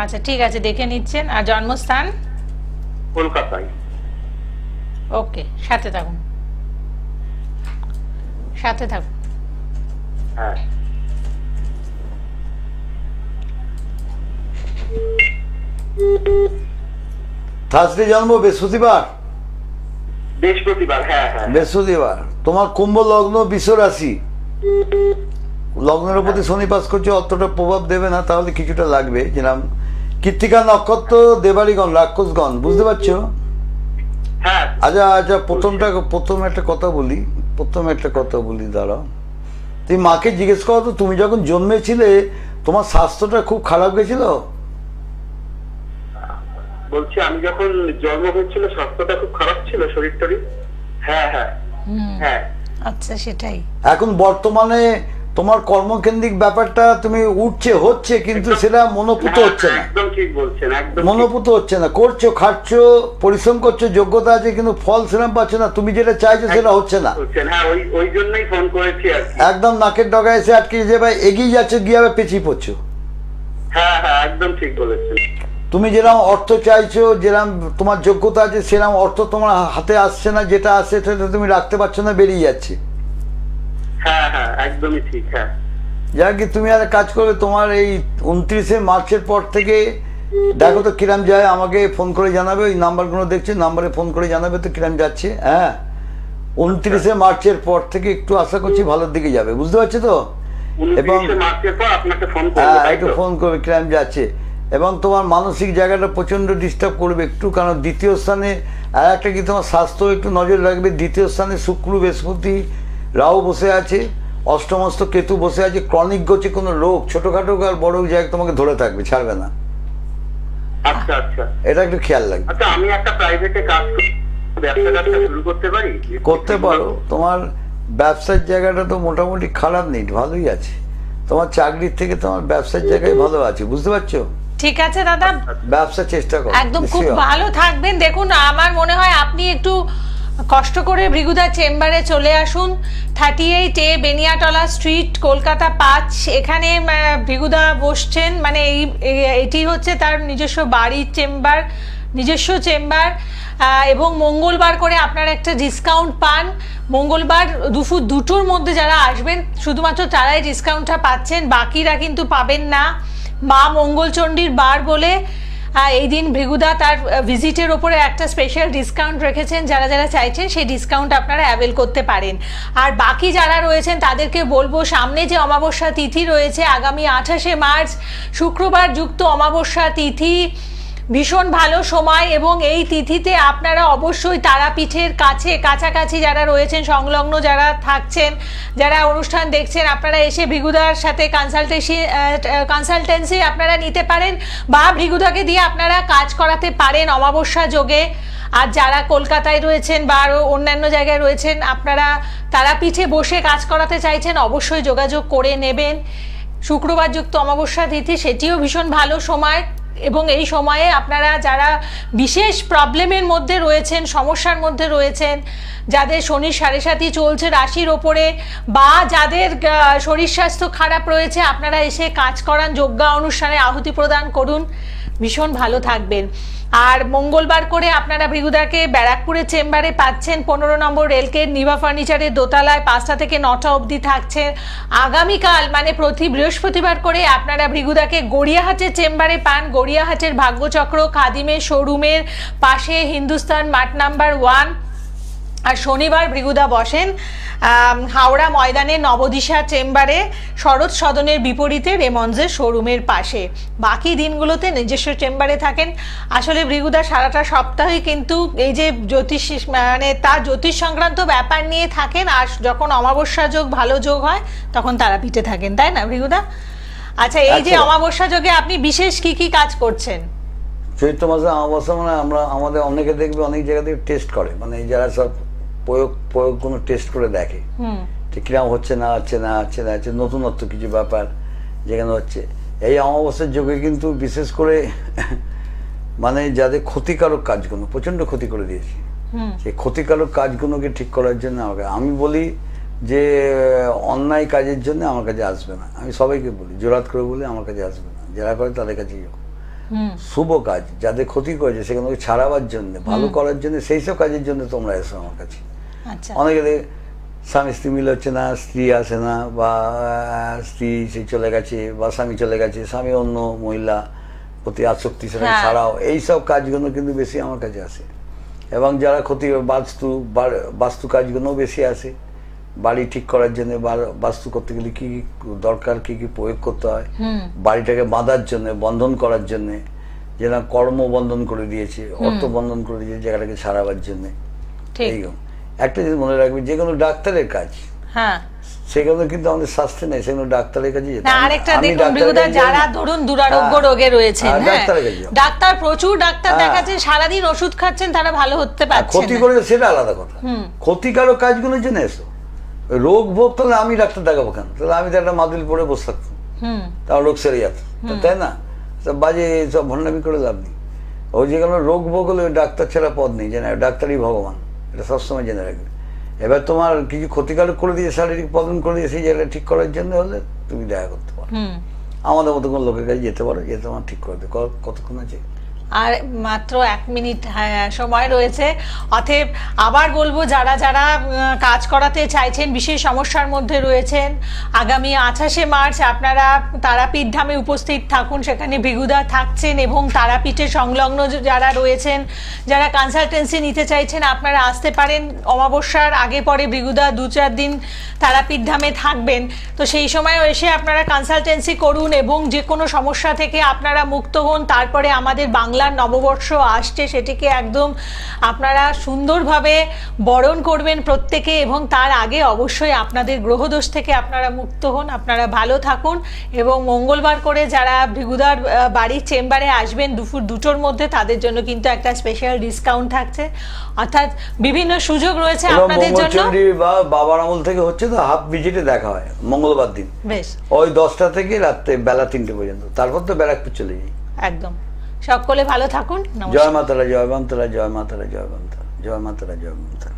আচ্ছা, ঠিক আছে, দেখে নিচ্ছেন। আর জন্মস্থান? কলকাতায়। ওকে, সাথে থাকুন, সাথে থাকুন। হ্যাঁ। থার্সডে জন্ম, বৃহস্পতিবার? বৃহস্পতিবার, হ্যাঁ হ্যাঁ, বৃহস্পতিবার। তোমার কুম্ভ লগ্ন, বৃষ রাশি। লগ্নের প্রতি শনি পাস করছে, অতটা প্রভাব দেবে না, তাহলে কিছুটা লাগবে। যেরকম কৃত্তিকা নক্ষত্র, দেবাড়িগণ, রাক্ষসগণ, বুঝতে পারছো? আচ্ছা আচ্ছা, প্রথম একটা কথা বলি, দাঁড়াও। তুমি মাকে জিজ্ঞেস করো তো, তুমি যখন জন্মেছিলে তোমার স্বাস্থ্যটা খুব খারাপ গেছিল? বলছি, আমি যখন জন্ম হয়েছিল স্বাস্থ্যটা খুব খারাপ ছিল, শরীর টরীর। হ্যাঁ হ্যাঁ হ্যাঁ। আচ্ছা, সেটাই। এখন বর্তমানে তোমার কর্মকেন্দ্রিক ব্যাপারটা তুমি হচ্ছে, কিন্তু সেটা মনোপুত হচ্ছে না। একদম ঠিক বলছেন, একদম মনোপুত হচ্ছে না। করছো, খাচ্ছো, পরিশ্রম করছো, যোগ্যতা আছে, কিন্তু ফল সেরকম পাচ্ছ না। তুমি যেটা চাইছো সেটা হচ্ছে না। হ্যাঁ, ওই জন্যই ফোন করেছি আর কি। একদম নাকের ডগায় এসে আটকে যে ভাই এগিয়ে যাচ্ছে, গিয়ে আবার পেছিয়ে পড়ছো। হ্যাঁ হ্যাঁ, একদম ঠিক বলেছেন। তুমি যেরকম অর্থ চাইছো, যেরকম তোমার যোগ্যতা আছে, সেরকম অর্থ তোমার হাতে আসছে না। যেটা আসছে সেটা তুমি রাখতে পারছো না, বেরিয়ে যাচ্ছে। হ্যাঁ হ্যাঁ, একদমই ঠিক। হ্যাঁ, যা কি তুমি আর কাজ করবে, তোমার এই 29শে মার্চের পর থেকে দেখো তো কিরাম যায়, আমাকে ফোন করে জানাবে। ওই নাম্বারগুলো দেখছে, নাম্বারে ফোন করে জানাবে তো কিরাম যাচ্ছে। হ্যাঁ, 29শে মার্চের পর থেকে একটু আশা করছি ভালোর দিকে যাবে, বুঝতে পারছো তো? এবং একটু ফোন করবে কিরাম যাচ্ছে। এবং তোমার মানসিক জায়গাটা প্রচন্ড ডিস্টার্ব করবে একটু, কারণ দ্বিতীয় স্থানে আর একটা কি, তোমার স্বাস্থ্য একটু নজর রাখবে। দ্বিতীয় স্থানে শুক্র, বৃহস্পতি, রাহু বসে আছে, অষ্টমস্ত কেতু বসে আছে। ক্রনিক গতি কোনো রোগ, ছোটখাটো আর বড় জায়গায় তোমাকে ধরে থাকবে, ছাড়বে না। আচ্ছা আচ্ছা, এটা একটু খেয়াল রাখবে। আচ্ছা, আমি একটা প্রাইভেটে কাজ করি, ব্যবসাটা শুরু করতে পারি? করতে পারো। তোমার ব্যবসার জায়গাটা তো মোটামুটি খারাপ নেই, ভালোই আছে। তোমার চাকরির থেকে তোমার ব্যবসার জায়গায় ভালো আছে, বুঝতে পারছো? ঠিক আছে দাদা, ব্যবসা চেষ্টা করো, একদম খুব ভালো থাকবেন। দেখুন আমার মনে হয় আপনি একটু কষ্ট করে ভৃগুদা চেম্বারে চলে আসুন, 38A বেনিয়াটলা স্ট্রিট, কলকাতা 5। এখানে ভৃগুদা বসছেন, মানে এটি হচ্ছে তার নিজস্ব বাড়ির চেম্বার, নিজস্ব চেম্বার। এবং মঙ্গলবার করে আপনারা একটা ডিসকাউন্ট পান। মঙ্গলবার দুপুর 2টোর মধ্যে যারা আসবেন শুধুমাত্র তারাই ডিসকাউন্টটা পাচ্ছেন, বাকিরা কিন্তু পাবেন না। মা মঙ্গলচণ্ডীর বার বলে এই দিন ভৃগুদা তার ভিজিটের ওপরে একটা স্পেশাল ডিসকাউন্ট রেখেছেন, যারা যারা চাইছেন সেই ডিসকাউন্ট আপনারা অ্যাভেল করতে পারেন। আর বাকি যারা রয়েছেন তাদেরকে বলবো, সামনে যে অমাবস্যা তিথি রয়েছে আগামী 28শে মার্চ, শুক্রবার যুক্ত অমাবস্যা তিথি, ভীষণ ভালো সময়। এবং এই তিথিতে আপনারা অবশ্যই তারাপীঠের কাছাকাছি যারা রয়েছেন, সংলগ্ন যারা থাকছেন, যারা অনুষ্ঠান দেখছেন, আপনারা এসে ভৃগুদার সাথে কনসালটেন্সি আপনারা নিতে পারেন, বা ভৃগুদাকে দিয়ে আপনারা কাজ করাতে পারেন অমাবস্যা যোগে। আর যারা কলকাতায় রয়েছেন বা আরও অন্যান্য জায়গায় রয়েছেন, আপনারা তারাপীঠে বসে কাজ করাতে চাইছেন, অবশ্যই যোগাযোগ করে নেবেন। শুক্রবার যুক্ত অমাবস্যা তিথি, সেটিও ভীষণ ভালো সময়। এবং এই সময়ে আপনারা যারা বিশেষ প্রবলেমের মধ্যে রয়েছেন, সমস্যার মধ্যে রয়েছেন, যাদের শনির 7.5 চলছে রাশির ওপরে, বা যাদের শরীর স্বাস্থ্য খারাপ রয়েছে, আপনারা এসে কাজ করান, যজ্ঞা অনুষ্ঠানে আহুতি প্রদান করুন, ভীষণ ভালো থাকবেন। আর মঙ্গলবার করে আপনারা ভৃগুদাকে ব্যারাকপুরের চেম্বারে পাচ্ছেন, 15 নম্বর রেলগেট, নিভা ফার্নিচারের দোতলায়, 5টা থেকে 9টা অবধি থাকছে। আগামীকাল মানে প্রতি বৃহস্পতিবার করে আপনারা ভৃগুদাকে গড়িয়াহাটের চেম্বারে পান, গড়িয়াহাটের ভাগ্যচক্র খাদিমের শোরুমের পাশে, হিন্দুস্তান মাঠ নাম্বার 1। আর শনিবার ভৃগুদা বসেন হাওড়া ময়দানের নবদিশা চেম্বারে, শরৎ সদনের বিপরীতে রেমন্ডসের শোরুমের পাশে। বাকি দিনগুলোতে নিজস্ব চেম্বারে থাকেন। আসলে ভৃগুদা সারাটা সপ্তাহে কিন্তু এই যে জ্যোতিষ, মানে তার জ্যোতিষ সংক্রান্ত ব্যাপার নিয়ে থাকেন, আর যখন অমাবস্যা যোগ ভালো যোগ হয় তখন তারাপীঠে থাকেন, তাই না ভৃগুদা? আচ্ছা, এই যে অমাবস্যা যোগে আপনি বিশেষ কি কি কাজ করছেন? চৈত্র মাসে অমাবস্যা মানে আমাদের অনেকে দেখবে অনেক জায়গা থেকে টেস্ট করে, মানে যারা সব প্রয়োগগুলো টেস্ট করে দেখে ঠিক কিরকম হচ্ছে না হচ্ছে, নতুনত্ব কিছু ব্যাপার যেখানে হচ্ছে। এই অমাবস্যার যোগে কিন্তু বিশেষ করে মানে যাদের ক্ষতিকারক কাজগুলো প্রচন্ড ক্ষতি করে দিয়েছে, সেই ক্ষতিকারক কাজগুলোকে ঠিক করার জন্য আমি বলি যে অন্যায় কাজের জন্য আমার কাছে আসবে না। আমি সবাইকে বলি, জোরাত করে বলি আমার কাছে আসবে না, যারা করে তাদের কাছে যাও। শুভ কাজ যাদের ক্ষতি করেছে সেগুলোকে ছাড়াবার জন্য, ভালো করার জন্য, সেই সব কাজের জন্য তোমরা এসো আমার কাছে। অনেকে স্বামী স্ত্রী মিল হচ্ছে না, স্ত্রী আসে না, বা স্ত্রী সে চলে গেছে, বা স্বামী চলে গেছে, স্বামী অন্য মহিলা প্রতি আসক্তি সেটা ছাড়াও, এইসব কাজগুলো কিন্তু বেশি আমার কাছে আসে। এবং যারা ক্ষতি বাস্তু কাজগুলো বেশি আসে, বাড়ি ঠিক করার জন্য, বাস্তু করতে গেলে কি দরকার, কি কি প্রয়োগ করতে হয়, বাড়িটাকে বাঁধার জন্য, বন্ধন করার জন্য, যেটা কর্ম বন্ধন করে দিয়েছে, অর্থ বন্ধন করে দিয়েছে, জায়গাটাকে ছাড়াবার জন্য। এইরকম একটা জিনিস মনে রাখবে, যে কোনো ডাক্তারের কাজ, সেগুলো কিন্তু আমাদের শাস্ত্রে নেই, সেগুলো ডাক্তারের কাছে যেতে। আরেকটা দেখুন ভৃগুদা, যারা ধরুন দুরারোগ্য রোগে রয়েছেন, ডাক্তার প্রচুর ডাক্তার দেখাচ্ছেন, সারাদিন ওষুধ খাচ্ছেন, তারা ভালো হতে পারছেন না, ক্ষতি করে, সেটা আলাদা কথা। ক্ষতিকারক কাজগুলোর জন্য এসো। রোগ ভোগ তাহলে আমি ডাক্তার দেখাবো কেন? তাহলে আমি তো একটা মাদুল পরে বসে থাকতাম, তাও রোগ সেরে যেত, তাই না? সব বাজে সব ভণ্ডামি করে লাভ নেই। ওই যেগুলো রোগ ভোগ হলে ডাক্তার ছাড়া পদ নেই, জেনে ডাক্তারই ভগবান, এটা সবসময় জেনে রাখবে। এবার তোমার কিছু ক্ষতিকারক করে দিয়ে, শারীরিক প্রবলেম করে দিয়ে, সেই জায়গাটা ঠিক করার জন্য হলে তুমি দেখা করতে পারো, আমাদের মতো কোনো লোকের কাছে যেতে পারো, যেতে আমার ঠিক করে দেবে। কতক্ষণ আছে? আর মাত্র 1 মিনিট সময় রয়েছে। অতএব আবার বলবো, যারা যারা কাজ করাতে চাইছেন, বিশেষ সমস্যার মধ্যে রয়েছেন, আগামী 28শে মার্চ আপনারা তারাপীঠ ধামে উপস্থিত থাকুন, সেখানে ভৃগুদা থাকছেন। এবং তারাপীঠের সংলগ্ন যারা রয়েছেন, যারা কনসালটেন্সি নিতে চাইছেন, আপনারা আসতে পারেন। অমাবস্যার আগে পরে ভৃগুদা 2-4 দিন তারাপীঠ ধামে থাকবেন, তো সেই সময়ও এসে আপনারা কনসালটেন্সি করুন এবং যে কোনো সমস্যা থেকে আপনারা মুক্ত হন। তারপরে আমাদের বাংলার নববর্ষ আসছে, সেটিকে একদম আপনারা সুন্দরভাবে বরণ করবেন প্রত্যেকে, এবং তার আগে অবশ্যই আপনাদের গ্রহদোষ থেকে আপনারা মুক্ত হন। আপনারা ভালো থাকুন। এবং মঙ্গলবার করে যারা ভৃগুদার বাড়ির চেম্বারে আসবেন দুপুর 2টোর মধ্যে, তাদের জন্য কিন্তু একটা স্পেশাল ডিসকাউন্ট থাকছে, অর্থাৎ বিভিন্ন সুযোগ রয়েছে আপনাদের জন্য। বাবার আমল থেকে হচ্ছে তো হাফ ভিজিটে দেখা হয় মঙ্গলবার দিন, বেশ ওই 10টা থেকে রাত্রে বেলা 3টে পর্যন্ত, তারপর তো ব্যারাকপুর চলে যাই। একদম। সকলে ভালো থাকুন। জয় মাতারা, জয় মাতারা, জয় মাতারা, জয় মাতারা, জয় মাতারা, জয় মাতারা।